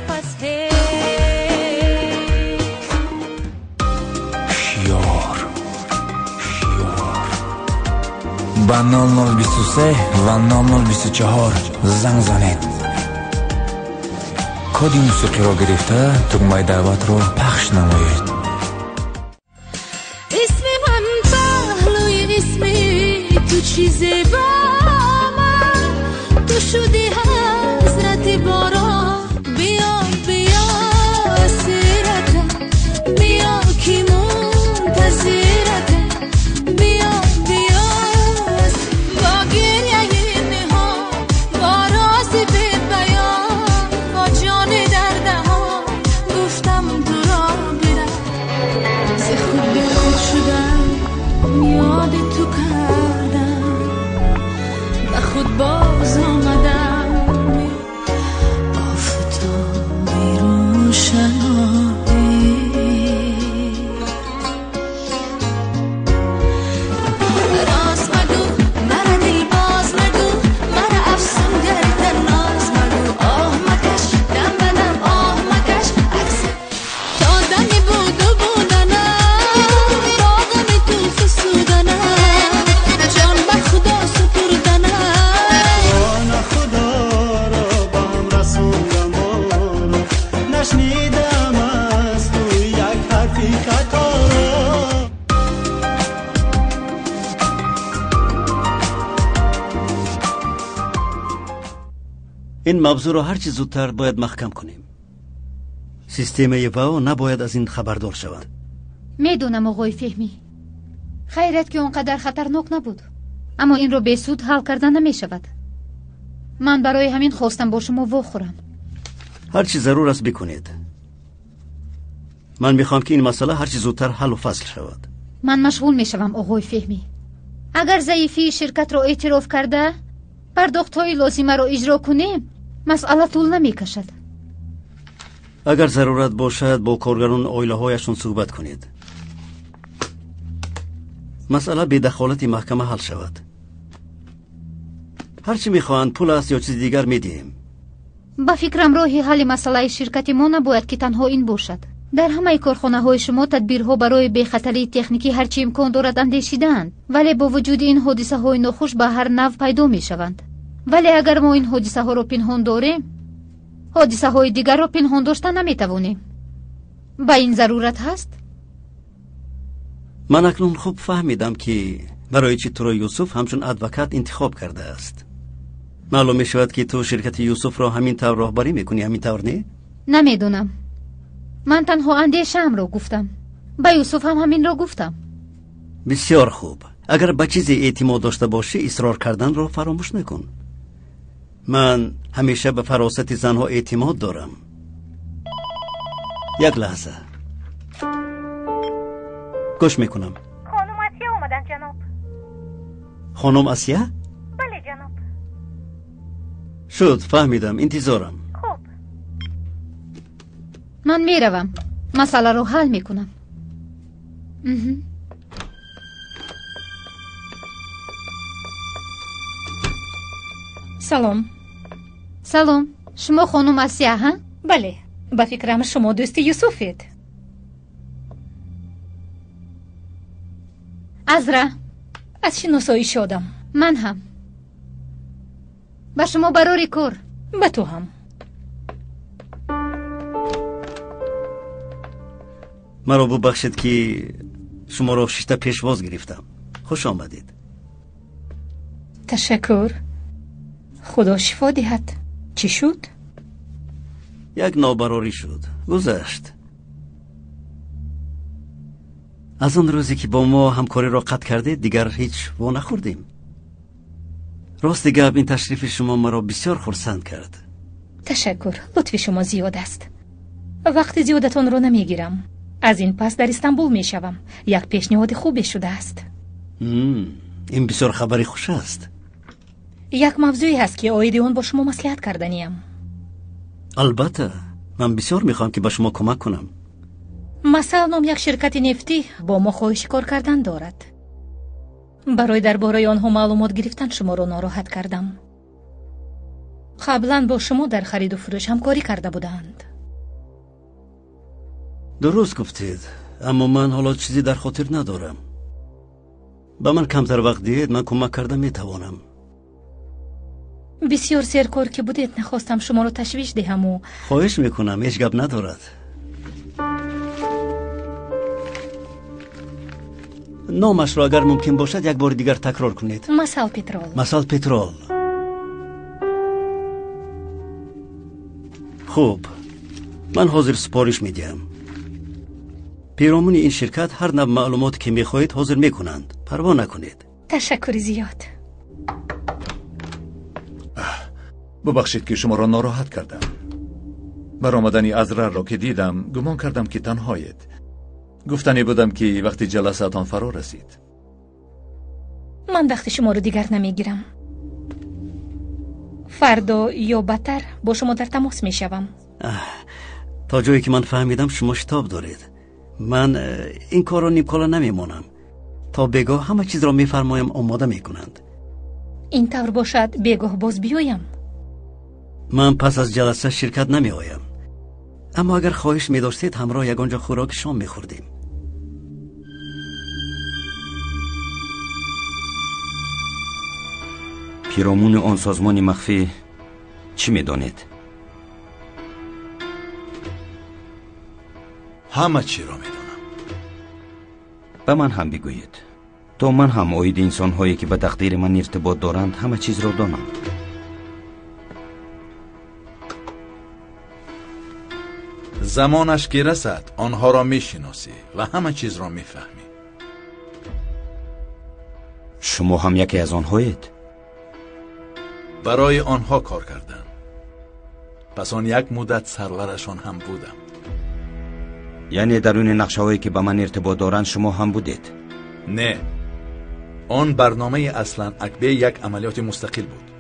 ба 0023 ва 0024 занг занед. коди мусиқиро гирифта тугмаи даъватро пахш намоед. исми ман паҳлӯи исми ту чӣ зебоман, ту шуди ҳазрати борон. биё биё сирата, биё ки мунтазирата, биё биё با گریه نهان، با راز بی بیان، با جان در دهان گفتم تو را برم. ز خود به خود شدم، یاد تو کردم، به خود باز آمدم. آفتابی روشنایی، راست مگو مرا دل باز مگو، مرا افسون گردن ناز مگو. آه مکش دم بدم، آه مکش عکس دادنی بود و بودنم، داغمی تو فسودنم، جان به خدا سپردنم. آن خدا را با هم رسوندم و نشنیدم از تو یک حرفی خطا. این موضوع را هر چی زودتر باید محکم کنیم. سیستم واو نباید از این خبردار شود. میدونم آقای فهمی، خیرت که اونقدر خطرناک نبود، اما این رو به سود حل کردن نمی شود. من برای همین خواستم با شما واخورم. هر چی ضرور است بکنید. من میخوام که این مسئله هر چی زودتر حل و فصل شود. من مشغول می شوم آقای فهمی. اگر ضعیفی شرکت را اعتراف کرده پرداخت‌های لازمه را اجرا کنیم، مسئله طول نمی کشد. اگر ضرورت باشد با کارگران آیله هایشون صحبت کنید. مسئله به دخالت محکمه حل شود. هر چی میخواهند پول است یا چیز دیگر میدیم. با فکرم راهی حل مسئله شرکت ما نباید که تنها این باشد. در همه کارخانه های شما تدبیرها برای بی‌خطری تکنیکی هرچی امکان دارد اندیشیدند، ولی با وجود این حادثه های ناخوش به هر نوع پیدا می شوند. ولی اگر ما این حادثه ها را پنهان داریم، حادثه های دیگر را پنهان داشته نمی توانیم. با این ضرورت هست؟ من اکنون خوب فهمیدم که برای چی تو را یوسف همچون ادوکات انتخاب کرده است. معلوم می شود که تو شرکت یوسف را همین طور راهبری میکنی، همین طور نه؟ نمیدونم. من تنها اندیشه‌ام را گفتم. با یوسف هم همین را گفتم. بسیار خوب. اگر به چیزی اعتماد داشته باشی اصرار کردن را فراموش نکن. من همیشه به فراست زنها اعتماد دارم. یک لحظه گوش میکنم. خانم آسیا اومدن جناب. خانم آسیا؟ بله جناب. شد، فهمیدم، انتظارم. خوب. من میروم. مسئله رو حل میکنم. سلام. سلام. شما خانم آسیا ها؟ بله. با فکرم شما دوست یوسفید. عذرا. از شناسایی شدم. من هم. با شما برای کار. با تو هم. مرا ببخشید که شما را شیشته پیشواز گرفتم. خوش آمدید. تشکر. خدا شفا دهد. چی شد؟ یک نابراری شد. گذشت. از آن روزی که با ما همکاری را قطع کرده دیگر هیچ وا نخوردیم. راست گپ این تشریف شما مرا بسیار خرسند کرد. تشکر، لطف شما زیاد است. وقت زیادتان را نمیگیرم. از این پس در استانبول میشوم. یک پیشنهاد خوبی شده است. این بسیار خبری خوش است. یک موضوعی هست که آید آن با شما مصلحت کردنیم. البته من بسیار میخوام که با شما کمک کنم. مثلا یک شرکت نفتی با ما خواهش کار کردن دارد. برای درباره آنها معلومات گرفتن شما را ناراحت کردم. قبلا با شما در خرید و فروش همکاری کرده بودند. درست گفتید، اما من حالا چیزی در خاطر ندارم. با من کمتر وقت دید من کمک کرده میتوانم. بسیار سرکار که بودید نخواستم شما را تشویش دهم و خواهش میکنم، هیچ گپ ندارد. نامش را اگر ممکن باشد یک بار دیگر تکرار کنید. مسال پترول. مسال پترول. خوب، من حاضر سپارش میدیم. پیرامون این شرکت هر نوع معلومات که میخواهید حاضر میکنند. پروا نکنید. تشکر زیاد. ببخشید که شما را ناراحت کردم. برآمدنی ازرار را که دیدم گمان کردم که تنهایید. گفتنی بودم که وقتی جلساتان فرا رسید. من وقت شما رو دیگر نمیگیرم. فردا یا بدتر با شما در تماس میشوم. تا جایی که من فهمیدم شما شتاب دارید. من این کار را نیمکالا نمیمانم. تا بگاه همه چیز را میفرمایم آماده میکنند. این طور باشد بگاه باز بیایم. من پس از جلسه شرکت نمی آیم. اما اگر خواهش می داشتید همراه یگانجا خوراک شام می خوردیم. پیرامون آن سازمان مخفی چی می دانید؟ همه چی را می دانم. به من هم بگویید تا من هم اوید انسان هایی که به تقدیر من ارتباط دارند همه چیز را دانم. زمانش که رسد آنها را میشناسی و همه چیز را میفهمی. شما هم یکی از آنهایید؟ برای آنها کار کردم. پس آن یک مدت سرورشان هم بودم. یعنی درون نقشه هایی که به من ارتباط دارند شما هم بودید؟ نه، آن برنامه اصلا اکبه یک عملیات مستقل بود.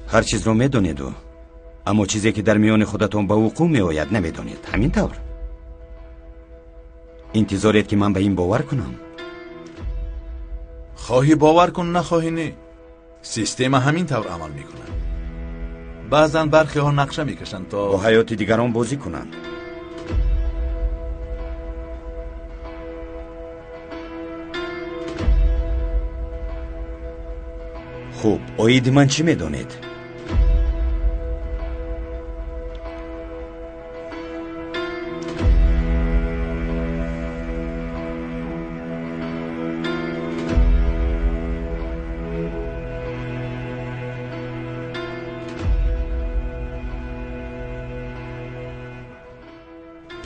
هر چیز را میدونید و اما چیزی که در میان خودتون به وقوع می آید نمیدونید. همین طور انتظارید که من به این باور کنم؟ خواهی باور کن نخواهی نه. سیستم همین طور عمل میکنه. بعضا برخی ها نقشه میکشن تا با حیات دیگران بازی کنند. خوب، اوید من چی میدونید؟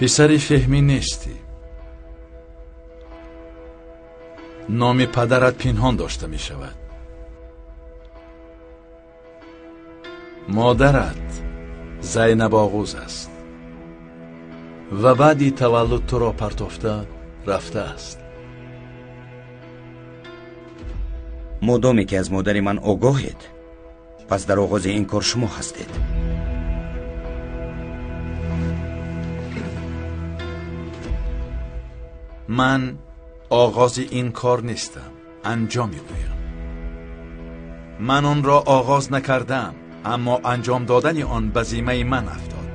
پسر فهمی نیستی. نام پدرت پنهان داشته می شود. مادرت زینب آغوز است و بعدی تولد تو را پرتافته رفته است. مادامی که از مادر من آگاهید پس در آغاز این کار شما هستید. من آغاز این کار نیستم، انجام میگویم. من آن را آغاز نکردم، اما انجام دادن آن به ذمه من افتاد.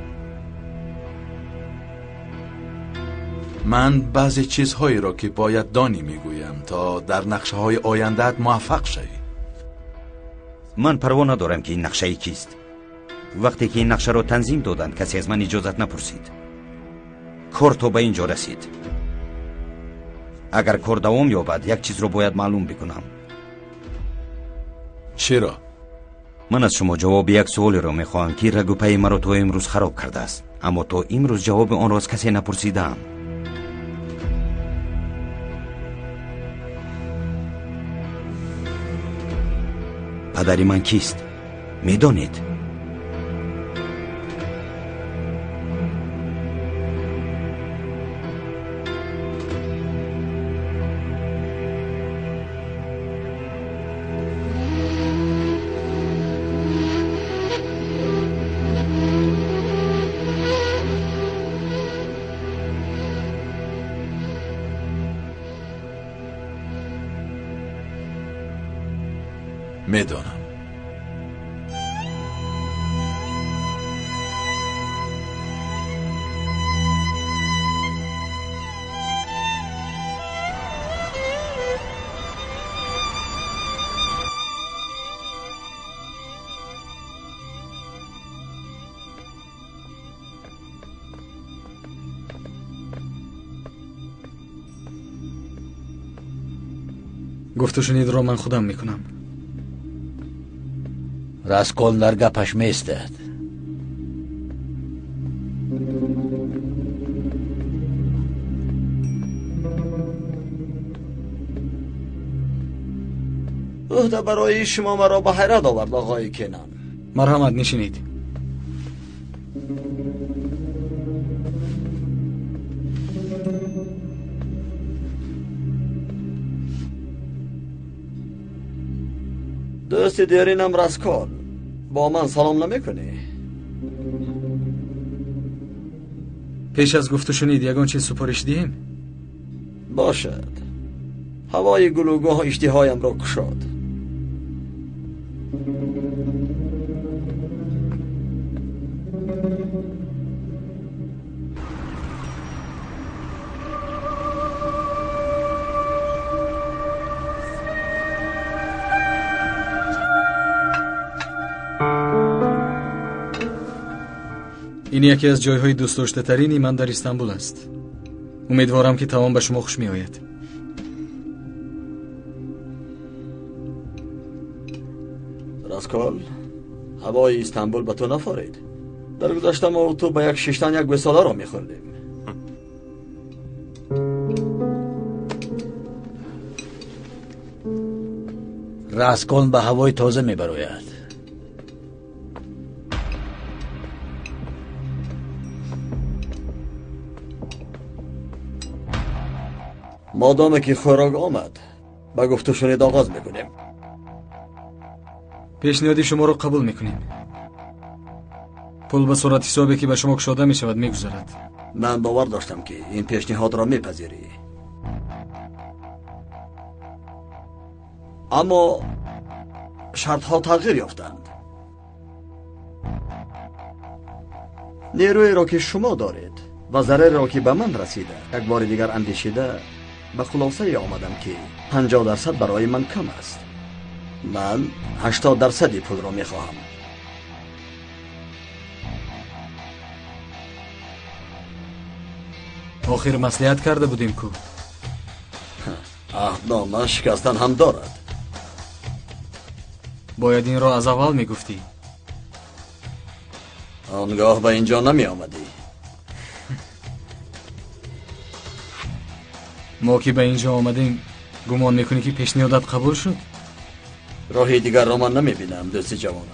من بعضی چیزهایی را که باید دانی میگویم تا در نقشه های آینده‌ات موفق شوی. من پروا ندارم که این نقشه کیست. وقتی که این نقشه را تنظیم دادند کسی از من اجازت نپرسید. کار تا به اینجا رسید. اگر کار دوام یابد یک چیز رو باید معلوم بکنم. چرا؟ من از شما جواب یک سوال را میخواهم که رگ و پی مرا تا امروز خراب کرده است، اما تا امروز جواب آن را از کسی نپرسیدم. падари ман кист медонед? میدانم. گفت و شنید را من خودم میکنم. راسکول در گپش میستد. عهده برای شما مرا به حیرت آورد آقای کنان. مرحمت، نشینید. دوست دیرینم راسکول، با من سلام نمیکنی؟ پیش از گفت و شنید یگان چیز سپارش دهیم؟ باشد. هوای گلوگاه اشتهایم را کشاد. این یکی از جایهای دوست داشته ترینی من در استانبول است. امیدوارم که تمام به شما خوش می آید. راسکول، هوای استانبول به تو نفارید. در گذشته ما و تو به یک ششتن یک وساله را می خوردیم. راسکول به هوای تازه می براید. مادامه که خوراک آمد با گفت و شنید آغاز میکنیم. پیشنهادی شما رو قبول میکنیم. پول به صورت حسابی که به شما کشاده میشود میگذرد. من باور داشتم که این پیشنهاد را میپذیری، اما شرط ها تغییر یافتند. نیروی را که شما دارید و ضرری را که به من رسیده یک بار دیگر اندیشیده به خلاصه آمدم که 50% برای من کم است. من 80% پول را می خواهم. آخر مصلحت کرده بودیم کو. عهدنامه شکستن هم دارد. باید این را از اول می گفتی. آنگاه به اینجا نمی آمدی. ما که به اینجا آمدیم گمان میکنی که پیشنهادت قبول شد؟ راهی دیگر را من نمی بینم دوست جوانم.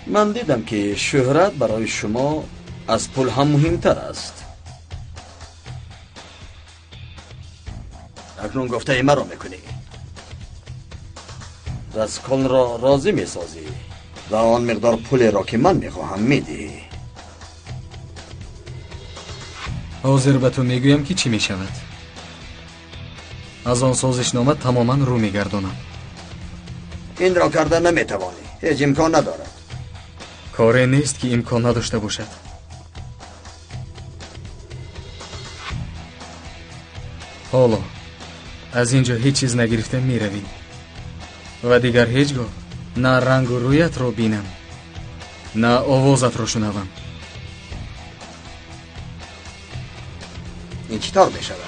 من دیدم که شهرت برای شما از پول هم مهمتر است. اکنون گفته مرا میکنی. راسکول را راضی میسازی و آن مقدار پولی را که من میخواهم میدی. حاضر به تو میگویم که چی میشود. از آن سازشنامه تماما رو میگردانم. این را کردن نمیتوانی. هیچ امکان ندارد. کاری نیست که امکان نداشته باشد. حالا از اینجا هیچ چیز نگرفته میروی و دیگر هیچگاه نه رنگ و رویت را بینم نه آوازت را شنوم. این چطور می شود؟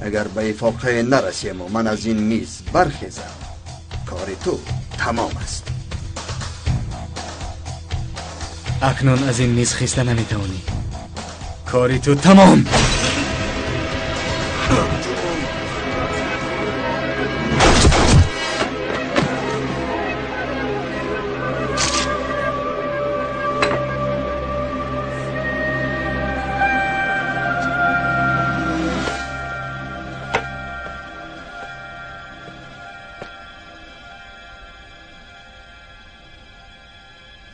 اگر به اتفاقی نرسیم و من از این میز برخیزم کاری تو تمام است. اکنون از این میز خیسته نمیتوانی. کاری تو تمام.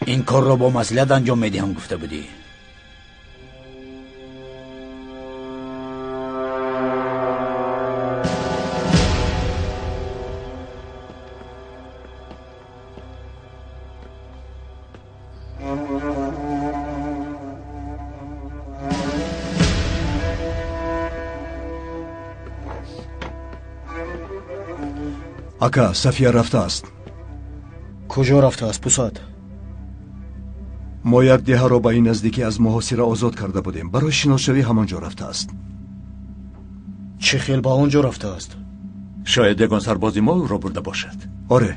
این کار را با مسئولیت انجام میدهم گفته بودی. ака, Сафия рафтааст. куҷо рафтааст пусад? мо як деҳаро ба ин наздикӣ аз муҳосира озод карда будем. барои шиносшавӣ ҳамон ҷо рафтааст. чӣ хел ба он ҷо рафтааст? шояд ягон сарбози мо ӯро бурда бошад. оре,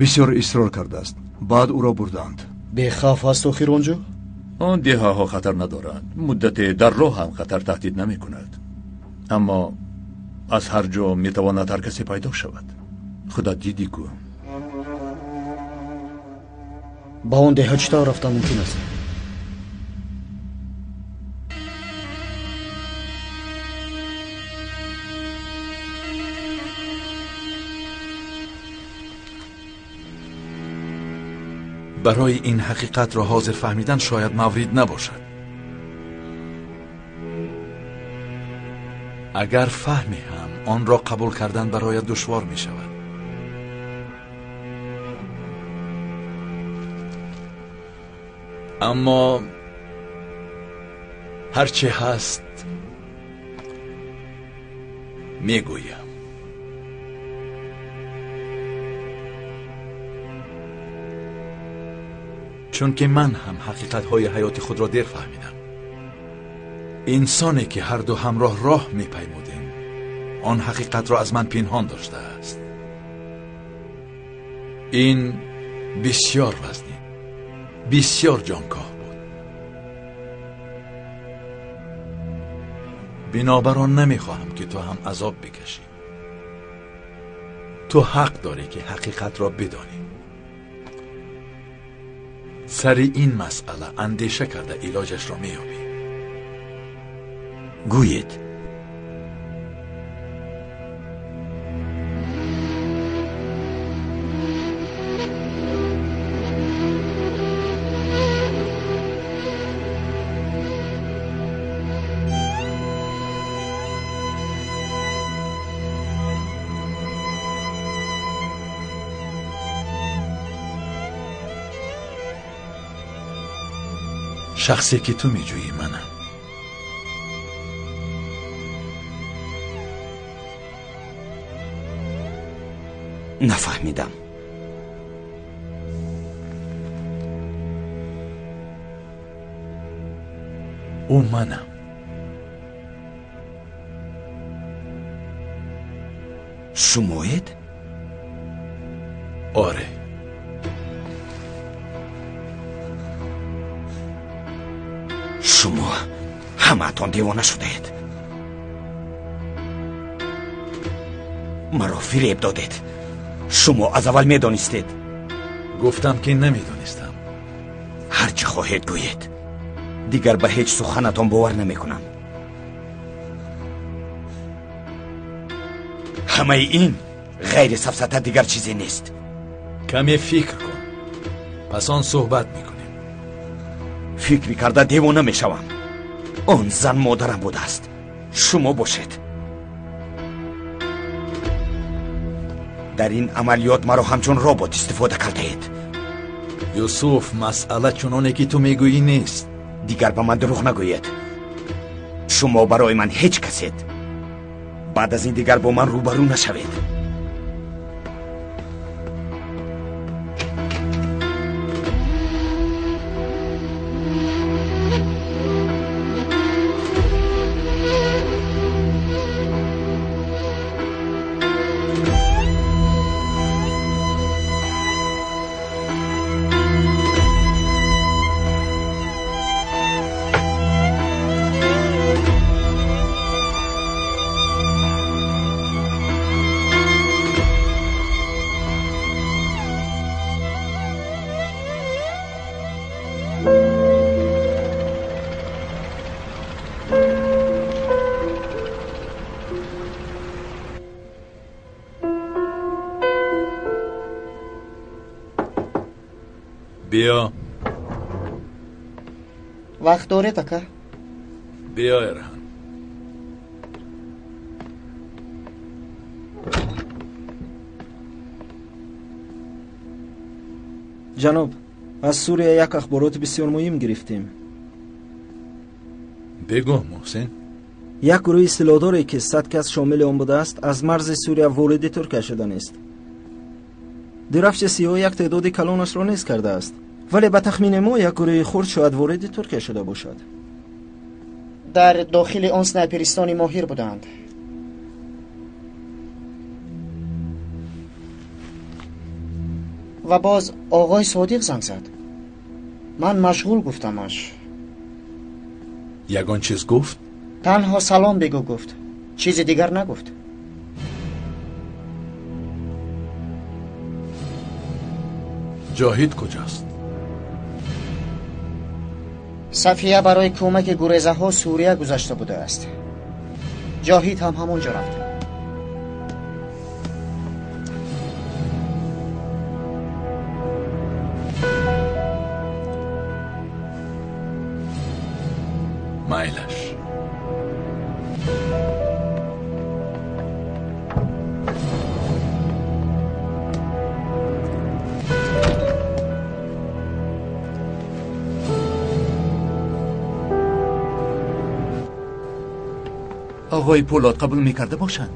бисёр исрор кардааст. баъд ӯро бурдаанд. бехавф аст охир он ҷо? он деҳаҳо хатар надорад. муддате дар роҳ ҳам хатар таҳдид намекунад. аммо аз ҳар ҷо метавонад ҳар касе пайдо шавад. худат дидӣ кӯ. ба он деҳа чӣ тавр рафтан мумкин аст? برای این حقیقت را حاضر فهمیدن شاید مورد نباشد. اگر فهمی هم آن را قبول کردن برایت دشوار می شود. اما هرچه هست میگویم. چون که من هم حقیقت‌های حیات خود را دیر فهمیدم. انسانی که هر دو همراه راه می‌پیمودیم آن حقیقت را از من پنهان داشته است. این بسیار وزنی، بسیار جانکاه بود. بنابراین نمیخواهم که تو هم عذاب بکشی. تو حق داری که حقیقت را بدانی. سر این مسئله اندیشه کرده علاجش را میابی. گوید شخصی که تو میجویی منم. نفهمیدم. او منم. شمایید؟ آره. شما همه‌تان دیوانه شده اید. مرا فریب دادید. شما از اول میدانستید. گفتم که نمیدانستم. هرچی خواهید گویید. دیگر به هیچ سخنتان باور نمیکنم. همه این غیر سفسطه دیگر چیزی نیست. کمی فکر کن. پس آن صحبت میکنیم. فکری کرده دیوانه میشوم. آن زن مادرم بوده است. شما باشید. در این عملیات مرا همچون ربات استفاده کرده اید. یوسف، مسئله چنانه که تو میگویی نیست. دیگر به من دروغ نگویید. شما برای من هیچ کسید. بعد از این دیگر با من روبرو نشوید. بیا. وقت داره تکه؟ بیا ارهان. جناب، از سوریه یک اخبارات بسیار مهم گرفتیم. بگو محسن. یک گروه سلاحداری که 100 کس شامل آن بوده است از مرز سوریه وارد ترکیه شدن است. درفش سیاه یک تعداد کلانش را نیز کرده است، ولی به تخمین ما یک گروه خرد شاید وارد ترکیه شده باشد. در داخل آن سنایپریستانی ماهر بودند. و باز آقای صادق زنگ زد. من مشغول گفتمش. یگان چیز گفت؟ تنها سلام بگو گفت، چیز دیگر نگفت. جاهید کجاست؟ صفیه برای کمک گریزه ها سوریه گذشته بوده است. جاهید هم همونجا رفته. مایلش. آقای پولاد قبول میکرده باشند.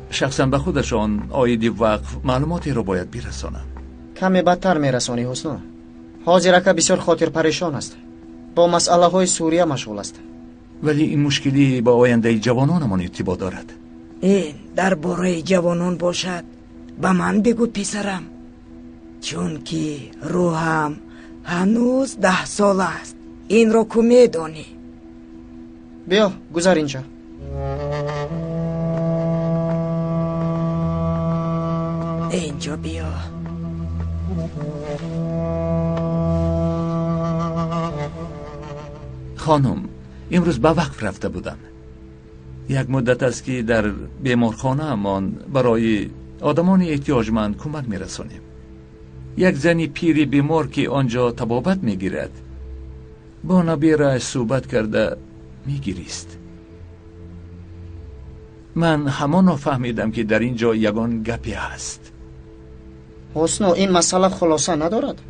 شخصا به خودشان آید وقف معلوماتی را باید برسانم. کمی بدتر میرسانی حسنا. حاضرک بسیار خاطر پریشان است. با مسئله های سوریه مشغول است. ولی این مشکلی با آینده جوانانمان ارتباط دارد. این درباره جوانان باشد به من بگو پسرم، چون که روحم هنوز 10 سال است. این را که میدانی. بیا گذار اینجا. اینجا بیا. خانم، امروز به وقف رفته بودم. یک مدت است که در بیمارخانه امان برای آدمان احتیاجمند کمک میرسانیم. یک زنی پیری بیمار که آنجا طبابت میگیرد با نبیرش صحبت کرده میگیریست. من همان فهمیدم که در اینجا یگان گپی هست. حسنو، این مسئله خلاصه ندارد.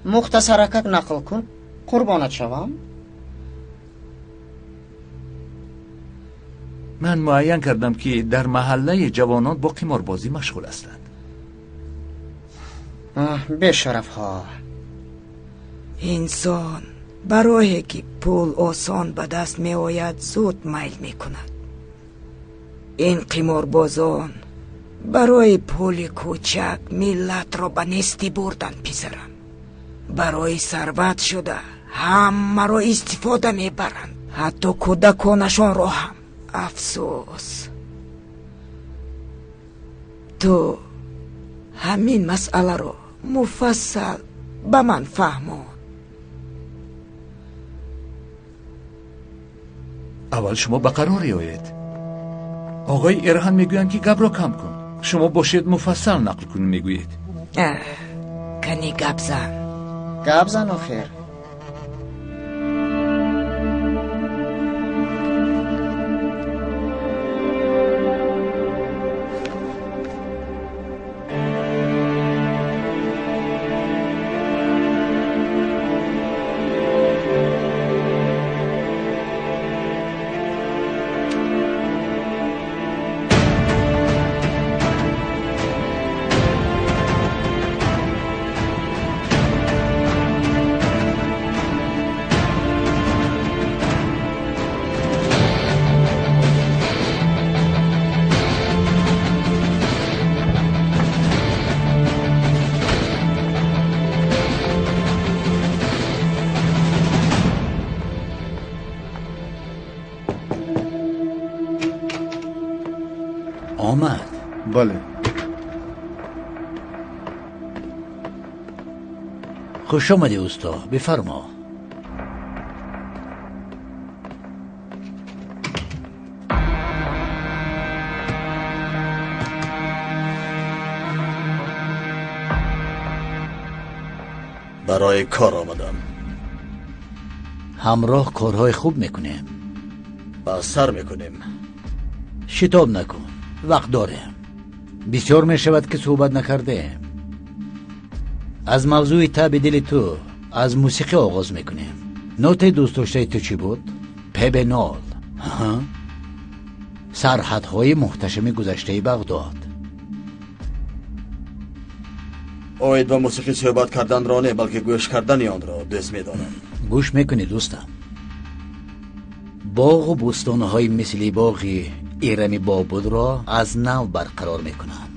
مختصرک نقل کن قربانت شوم. من معین کردم که در محله جوانان با قماربازی مشغول هستند. به شرف ها. انسان برای که پول آسان به دست می آید زود میل می کند. این قماربازان برای پول کوچک ملت را به نیستی بردن پسرم. برای ثروت شده همه را استفاده می برند، حتی کودکانشان را هم. افسوس. تو همین مسئله رو مفصل به من فهمون. اول شما به قراری آید. آقای ارهان میگویند که گپ را کم کن. شما باشید مفصل نقل کن میگویید. کنی گپ زن. گپ زن آخر. آمد. بله. خوش آمدی اوستا، بفرما. برای کار آمدم. همراه کارهای خوب میکنیم. با سر میکنیم. شتاب نکن، وقت داریم. بسیار میشود که صحبت نکرده. از موضوع تب دل تو از موسیقی آغاز میکنیم. نوت دوست داشته تو چی بود؟ پبنال. سرحدهای محتشم گذشته بغداد. اوید با موسیقی صحبت کردن را نه، بلکه گوش کردن آن را دوست می‌دارم. گوش میکنی دوستم. باغ و بستانهای مثل باغ ایرمی بابود را از نو برقرار میکنم.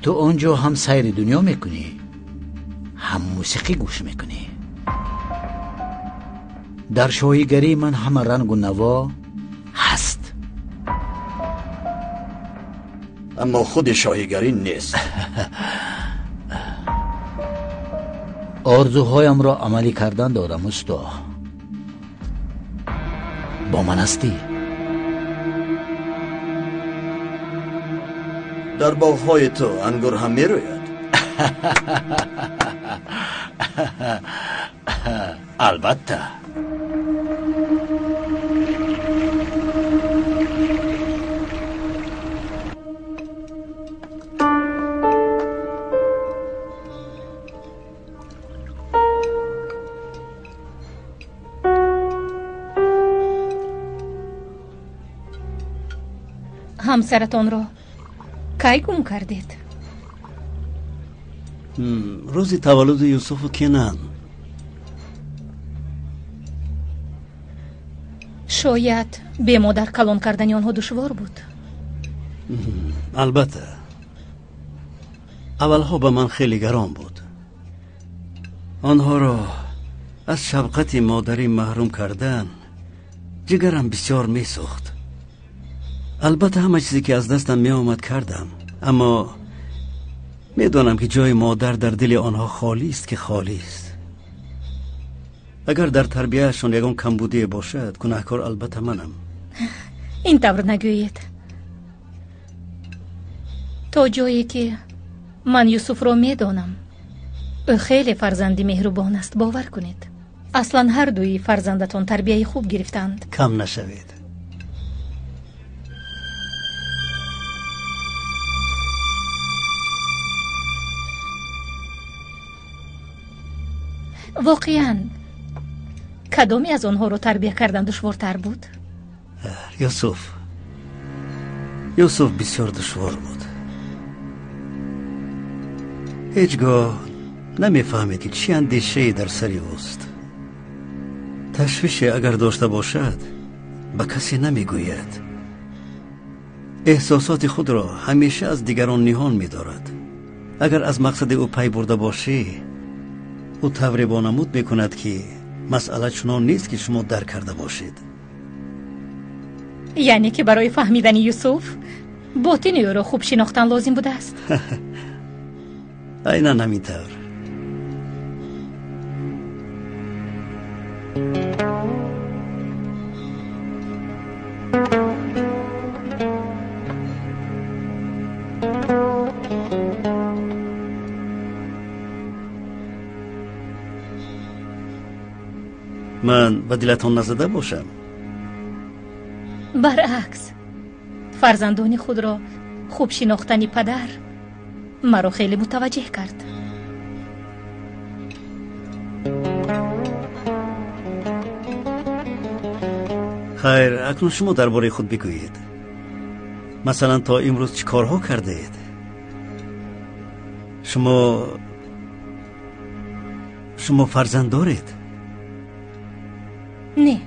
تو آنجا هم سیر دنیا میکنی، هم موسیقی گوش میکنی. در شاهیگری من همه رنگ و نوا هست، اما خود شاهیگری نیست. آرزوهایم را عملی کردن دارم استا. با من هستی؟ در باغ‌های تو انگور هم میروید؟ البته. همسرتان را کی گم کردید؟ روز تولد یوسف و کنان. شاید به مادر کلان کردن آنها دشوار بود. البته اولها به من خیلی گران بود. آنها را از شفقت مادری محروم کردن جگرم بسیار می سوخت. البته همه چیزی که از دستم می آمد کردم، اما می دانم که جای مادر در دل آنها خالی است که خالی است. اگر در تربیهشان یگان کمبودی باشد، گناهکار البته منم. این طور نگویید. تا جایی که من یوسف را می دانم، او خیلی فرزندی مهربان است. باور کنید اصلا هر دوی فرزندتان تربیه خوب گرفتند. کم نشوید. واقعاً کدامی از آنها رو تربیه کردن دشوارتر بود؟ یوسف بسیار دشوار بود. هیچگاه نمیفهمید که چی اندیشه‌ای در سری اوست. تشویش اگر داشته باشد به کسی نمیگوید. احساسات خود را همیشه از دیگران نهان می‌دارد. اگر از مقصد او پی برده باشی، او طوری وانمود میکند که مسئله چنان نیست که شما درک کرده باشید. یعنی که برای فهمیدن یوسف باطن او را خوب شناختن لازم بوده است. عیناً همینطور. من به دلتان نزده باشم؟ برعکس، فرزندان خود را خوب شناختن پدر مرا خیلی متوجه کرد. خیر، اکنون شما درباره خود بگویید. مثلا تا امروز چه کارها کرده اید؟ شما فرزند دارید؟ نه.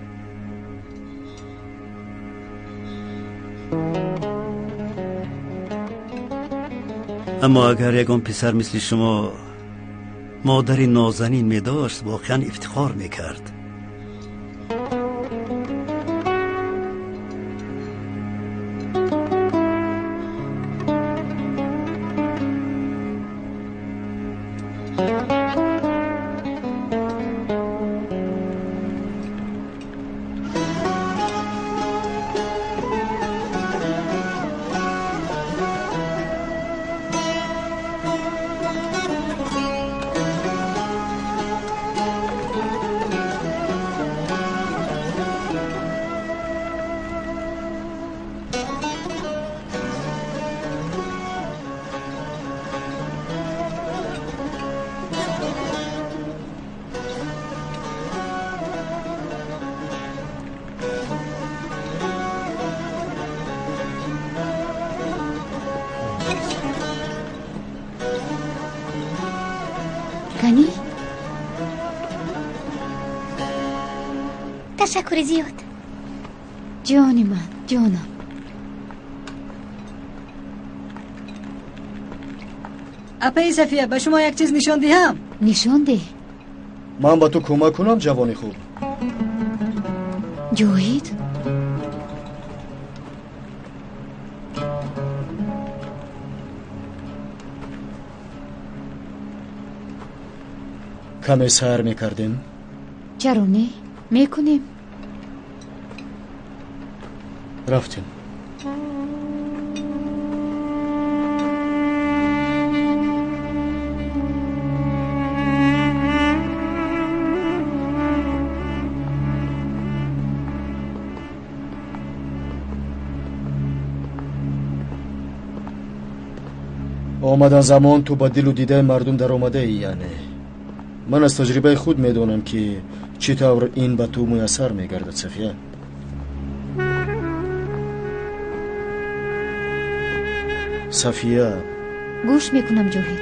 اما اگر یگان پسر مثل شما مادری نازنین می داشت، واقعا افتخار می کرد. تشکر زیاد. جانی من، جانم. اپای صفیه، به شما یک چیز نشان دهم. نشان ده. من با تو کمک کنم جوانی خوب. جاهید؟ کمی سیر میکردیم؟ چرا نه؟ میکنیم. رفتیم. آمدن زمان تو با دل و دیده مردم در آمده ای. یعنی من از تجربه خود میدونم که چطور این به تو میسر میگردد صفیه. صفیه، گوش میکنم جاهید.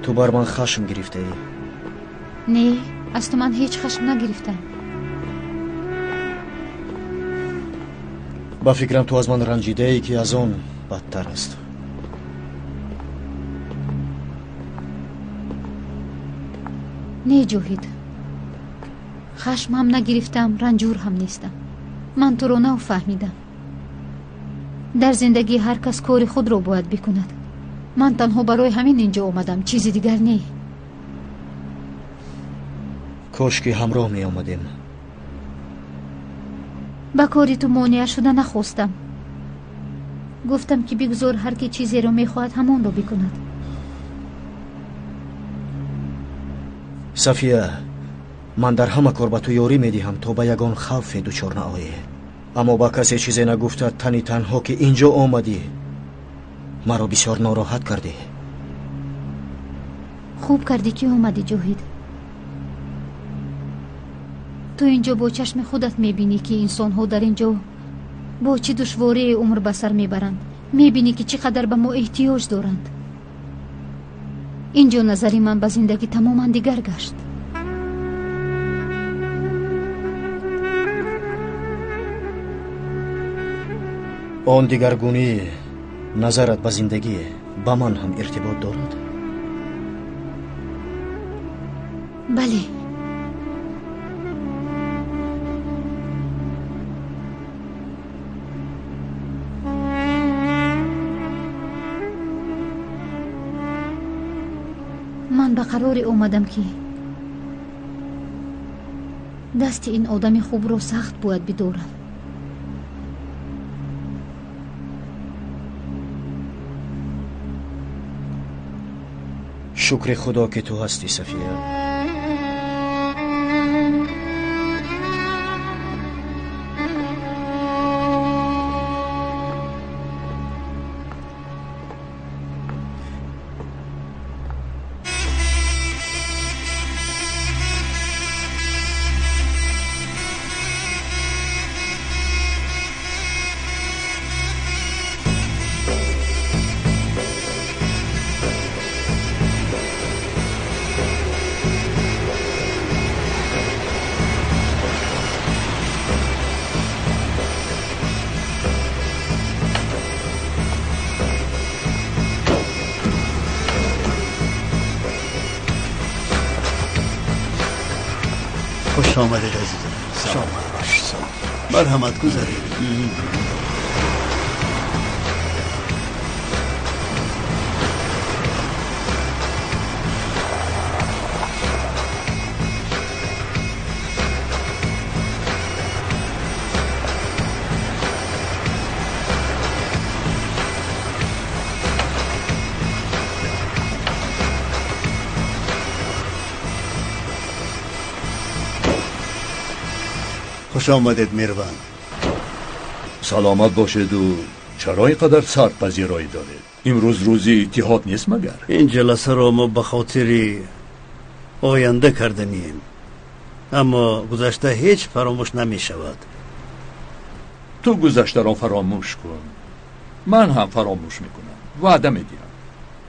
تو بر من خشم گرفته ای؟ نه، از تو من هیچ خشم نگرفتم. با فکرم تو از من رنجیده ای که از اون بدتر است. نه جاهید، خشم هم نگرفتم، رنجور هم نیستم. من تو رو نفهمیدم. در زندگی هر کس کار خود رو باید بکند. من تنها برای همین اینجا اومدم، چیزی دیگر نه. کاش که همراه می آمدیم. با کاری تو مانع شده نخواستم. گفتم که بگذار هر کی چیزی رو میخواهد همون رو بکند. صفیه، من در همه کار به تو یاری میدهم تا به یگان خوف دوچار نآیی. اما با کسی چیزی نگفته تنی تنها که اینجا آمدی مرا بسیار ناراحت کردی. خوب کردی که اومدی جاهید. تو اینجا با چشم خودت میبینی که انسان ها در اینجا با چه دشواری عمر به سر میبرند. میبینی که چقدر به ما احتیاج دارند. اینجا نظری من به زندگی تماما دیگر گشت. آن دیگرگونی نظرت به زندگی با من هم ارتباط دارد؟ بله. من به قرار اومدم که دست این آدم خوب رو سخت باید بدارم. شکر خدا که تو هستی صفیه. خوش آمدید عزیزم. سلام. مرحمت گذارید. خوش آمدید میروان. سلامت باشید. و چرا اینقدر سرد پذیرایی دارید؟ امروز روزی اتحاد نیست مگر؟ این جلسه را ما به خاطر آینده کردنیم، اما گذشته هیچ فراموش نمی شود. تو گذشته را فراموش کن، من هم فراموش میکنم، وعده میدیم.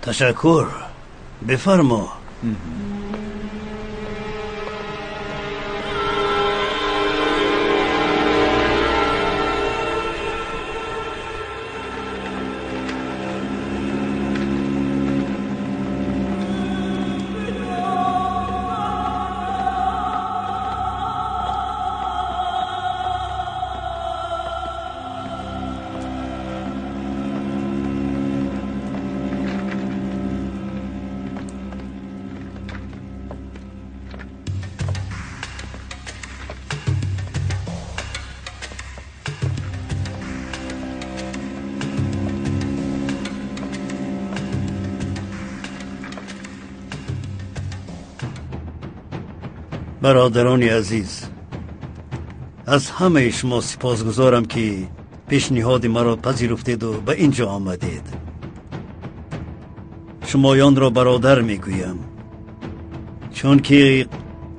تشکر، بفرما. برادران عزیز، از همه شما سپاسگزارم که پیشنهاد مرا پذیرفتید و به اینجا آمدید. شمایان را برادر میگویم، چون که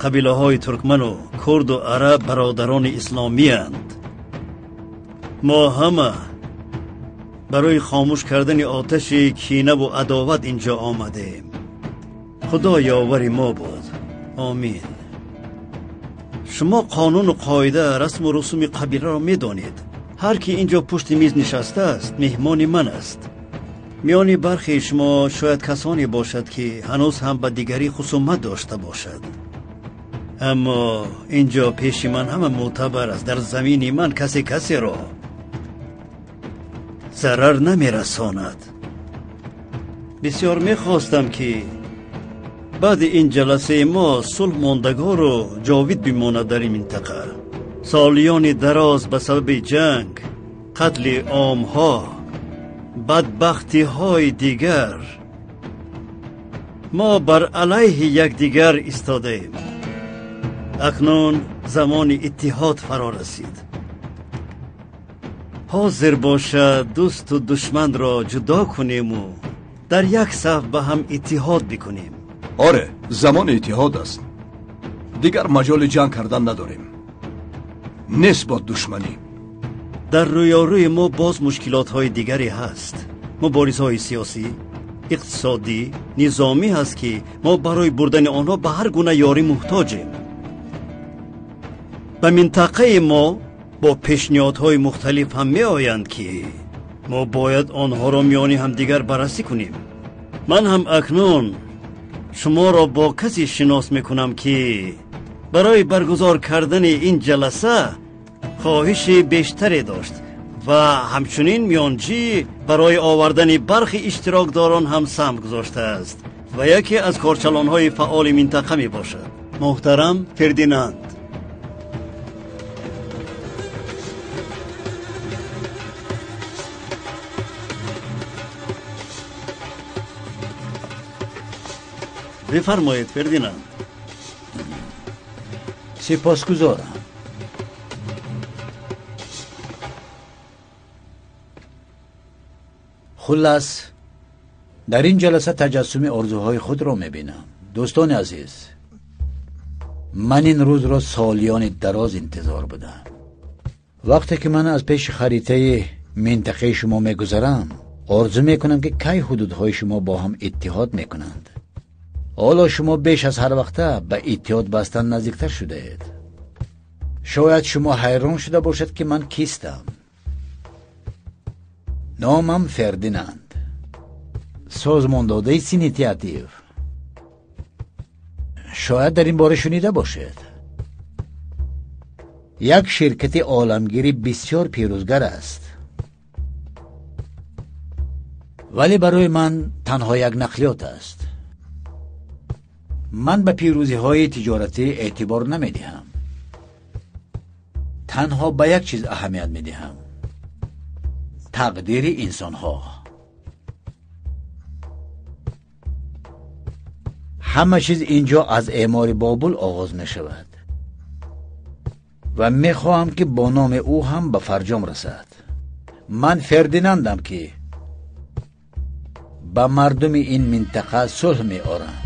قبیله های ترکمن و کرد و عرب برادران اسلامی اند. ما همه برای خاموش کردن آتش کینه و عداوت اینجا آمدیم. خدا یاور ما باد. آمین. شما قانون و قاعده، رسم و رسوم قبیله را میدانید. هر کی اینجا پشت میز نشسته است مهمان من است. میان برخی شما شاید کسانی باشد که هنوز هم به دیگری خصومت داشته باشد، اما اینجا پیش من همه معتبر است. در زمین من کسی را ضرر نمیرساند. بسیار میخواستم که بعد این جلسه ما صلح ماندگار و جاوید بماند در این منطقه. سالیان دراز به سبب جنگ، قتل عامها، بدبختی های دیگر، ما بر علیه یکدیگر ایستادیم. اکنون زمان اتحاد فرا رسید. حاضر باشد دوست و دشمن را جدا کنیم و در یک صف به هم اتحاد بکنیم. آره، زمان اتحاد است. دیگر مجال جنگ کردن نداریم. نسبت دشمنی. در رویاروی ما باز مشکلات های دیگری هست. مبارزه های سیاسی، اقتصادی، نظامی هست که ما برای بردن آنها به هر گونه یاری محتاجیم. به منطقه ما با پیشنهادهای مختلف هم می آیند که ما باید آنها را میان هم دیگر بررسی کنیم. من هم اکنون شما را با کسی شناس میکنم که برای برگزار کردن این جلسه خواهش بیشتری داشت و همچنین میانجی برای آوردن برخی اشتراکداران هم سهم گذاشته است و یکی از کارچلانهای فعال منطقه می باشد. محترم فردیناند. بفرمایید فردیناند. سپاسگزارم. خلاص در این جلسه تجسم آرزوهای خود را میبینم. دوستان عزیز، من این روز را سالیان دراز انتظار بودم. وقتی که من از پیش خریطه منطقه شما میگذرم آرزو میکنم که کی حدودهای شما با هم اتحاد میکنند. حالا شما بیش از هر وقته به اتحاد بستن نزدیکتر شده اید. شاید شما حیران شده باشد که من کیستم. نامم فردیناند، سازماندهنده سینیتیاتیو. شاید در این باره شنیده باشد. یک شرکت عالمگیری بسیار پیروزگر است، ولی برای من تنها یک نقلیات است. من به پیروزی های تجارتی اعتبار نمی دهم. تنها به یک چیز اهمیت می دهم: تقدیر انسان ها. همه چیز اینجا از اعمار بابل آغاز می شود و می خواهم که با نام او هم به فرجام رسد. من فردیناندم که به مردم این منطقه صلح می آرم.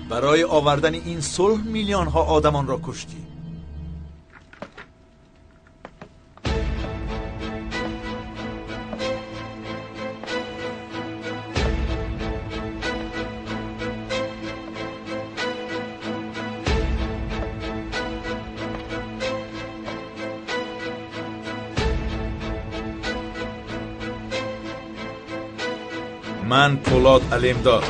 برای آوردن این صلح میلیون ها آدمان را کشتی. من پولاد علیمدار،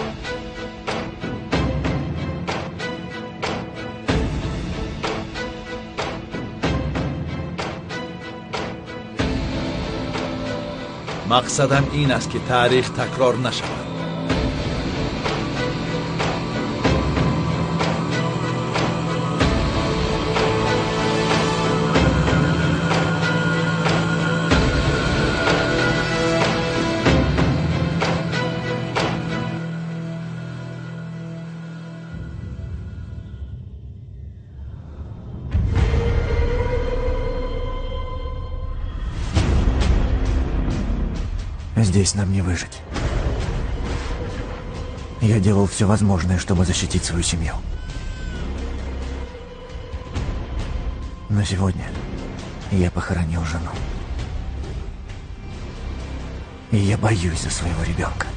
مقصدم این است که تاریخ تکرار نشود. Здесь нам не выжить. Я делал все возможное, чтобы защитить свою семью. Но сегодня я похоронил жену. И я боюсь за своего ребенка.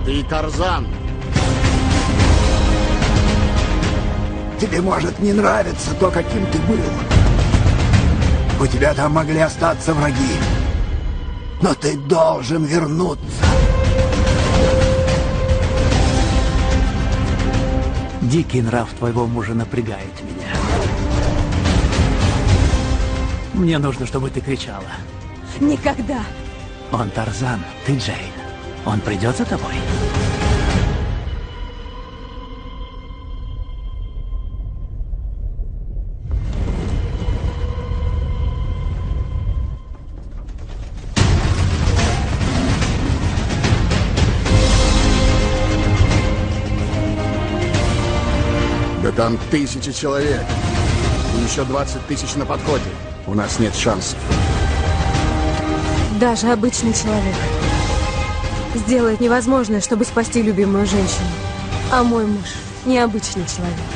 Ты Тарзан. Тебе может не нравиться то, каким ты был. У тебя там могли остаться враги. Но ты должен вернуться. Дикий нрав твоего мужа напрягает меня. Мне нужно, чтобы ты кричала. Никогда. Он Тарзан, ты Джейн. Он придет за тобой? Да там 1000 человек. И еще 20 тысяч на подходе. У нас нет шансов. Даже обычный человек сделает невозможное, чтобы спасти любимую женщину. А мой муж необычный человек.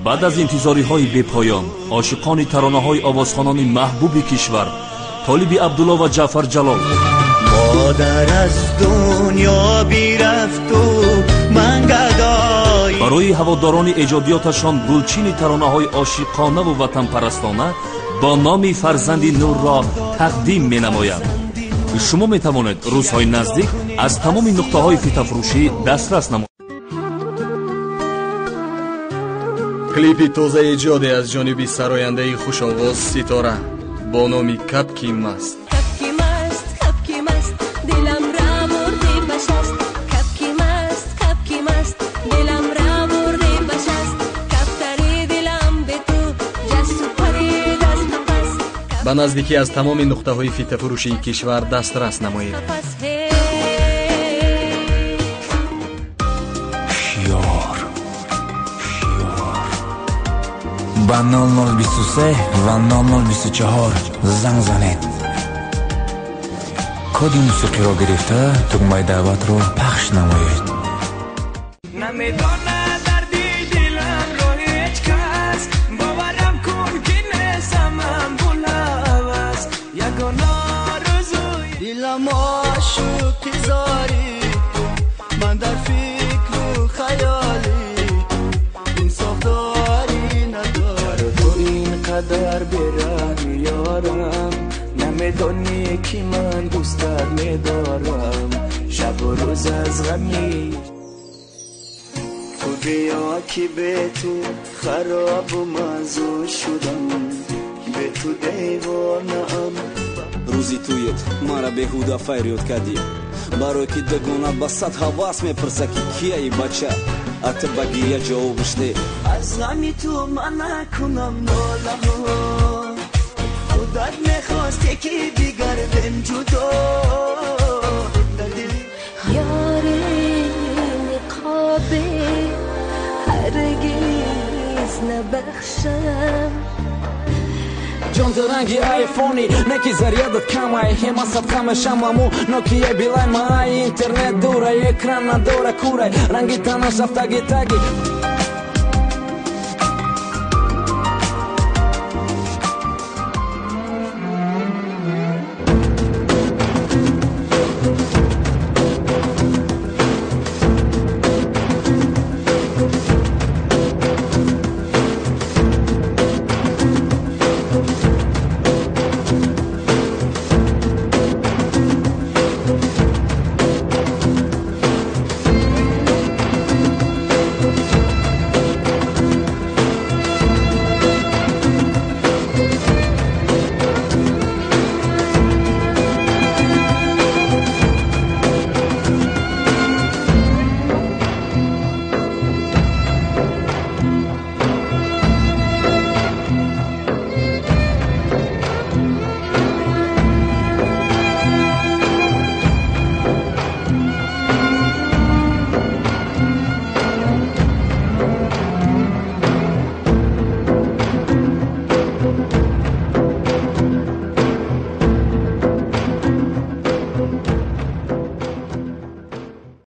بعد از انتظاری‌های بی‌پایان عاشقان ترانه‌های آوازخوانان محبوب کشور طالب عبدالله و جعفر جلال مادر از دنیا بی رفت و من گدای برای هواداران ایجادیاتشان گلچین ترانه‌های عاشقانه و وطن پرستانه با نام فرزند نور را تقدیم می‌نماید. شما می‌توانید روزهای نزدیک از تمام نقطه‌های فیتافروشی دسترس نمایید. клипи тоза эҷоде аз ҷониби сарояндаи хушовоз ситора бо номи капки маст. ба наздикӣ аз тамоми нуқтаҳои фитафурӯшии кишвар дастрас намоед. با 0023 و 0024 زنگ زنید. کد موسیقی را گرفته تگمه دعوت را پخش نمایید. نمیدونه دردی دلم رو هیچ کس باورم کن که نسمم بولاوز یگانا روزوی دلم عاشقی زاری من در فکر و خیالی این ساختاری نداره تو اینقدر برم یارم نمیدونی که من دوستت میدارم شب و روز از غمی تو بیا که به تو خراب و مزو شدم به تو دیوانم روزی تویت مرا بهودا فریاد کردی برای که دگونه با صد حواس میپرسه که کیه بچه ات بگیه جوابش ده از غمی تو من نکنم ناله ها خودت میخواستی که دیگر بیم جدا یاری نقابه هرگز نبخشم جان تو رنگی آیفونی نکی زریادت کمای همه صد خمشم امو نوکیه بیلای مای اینترنت دوره اکران نداره کوره رنگی تنش رفتگی تگی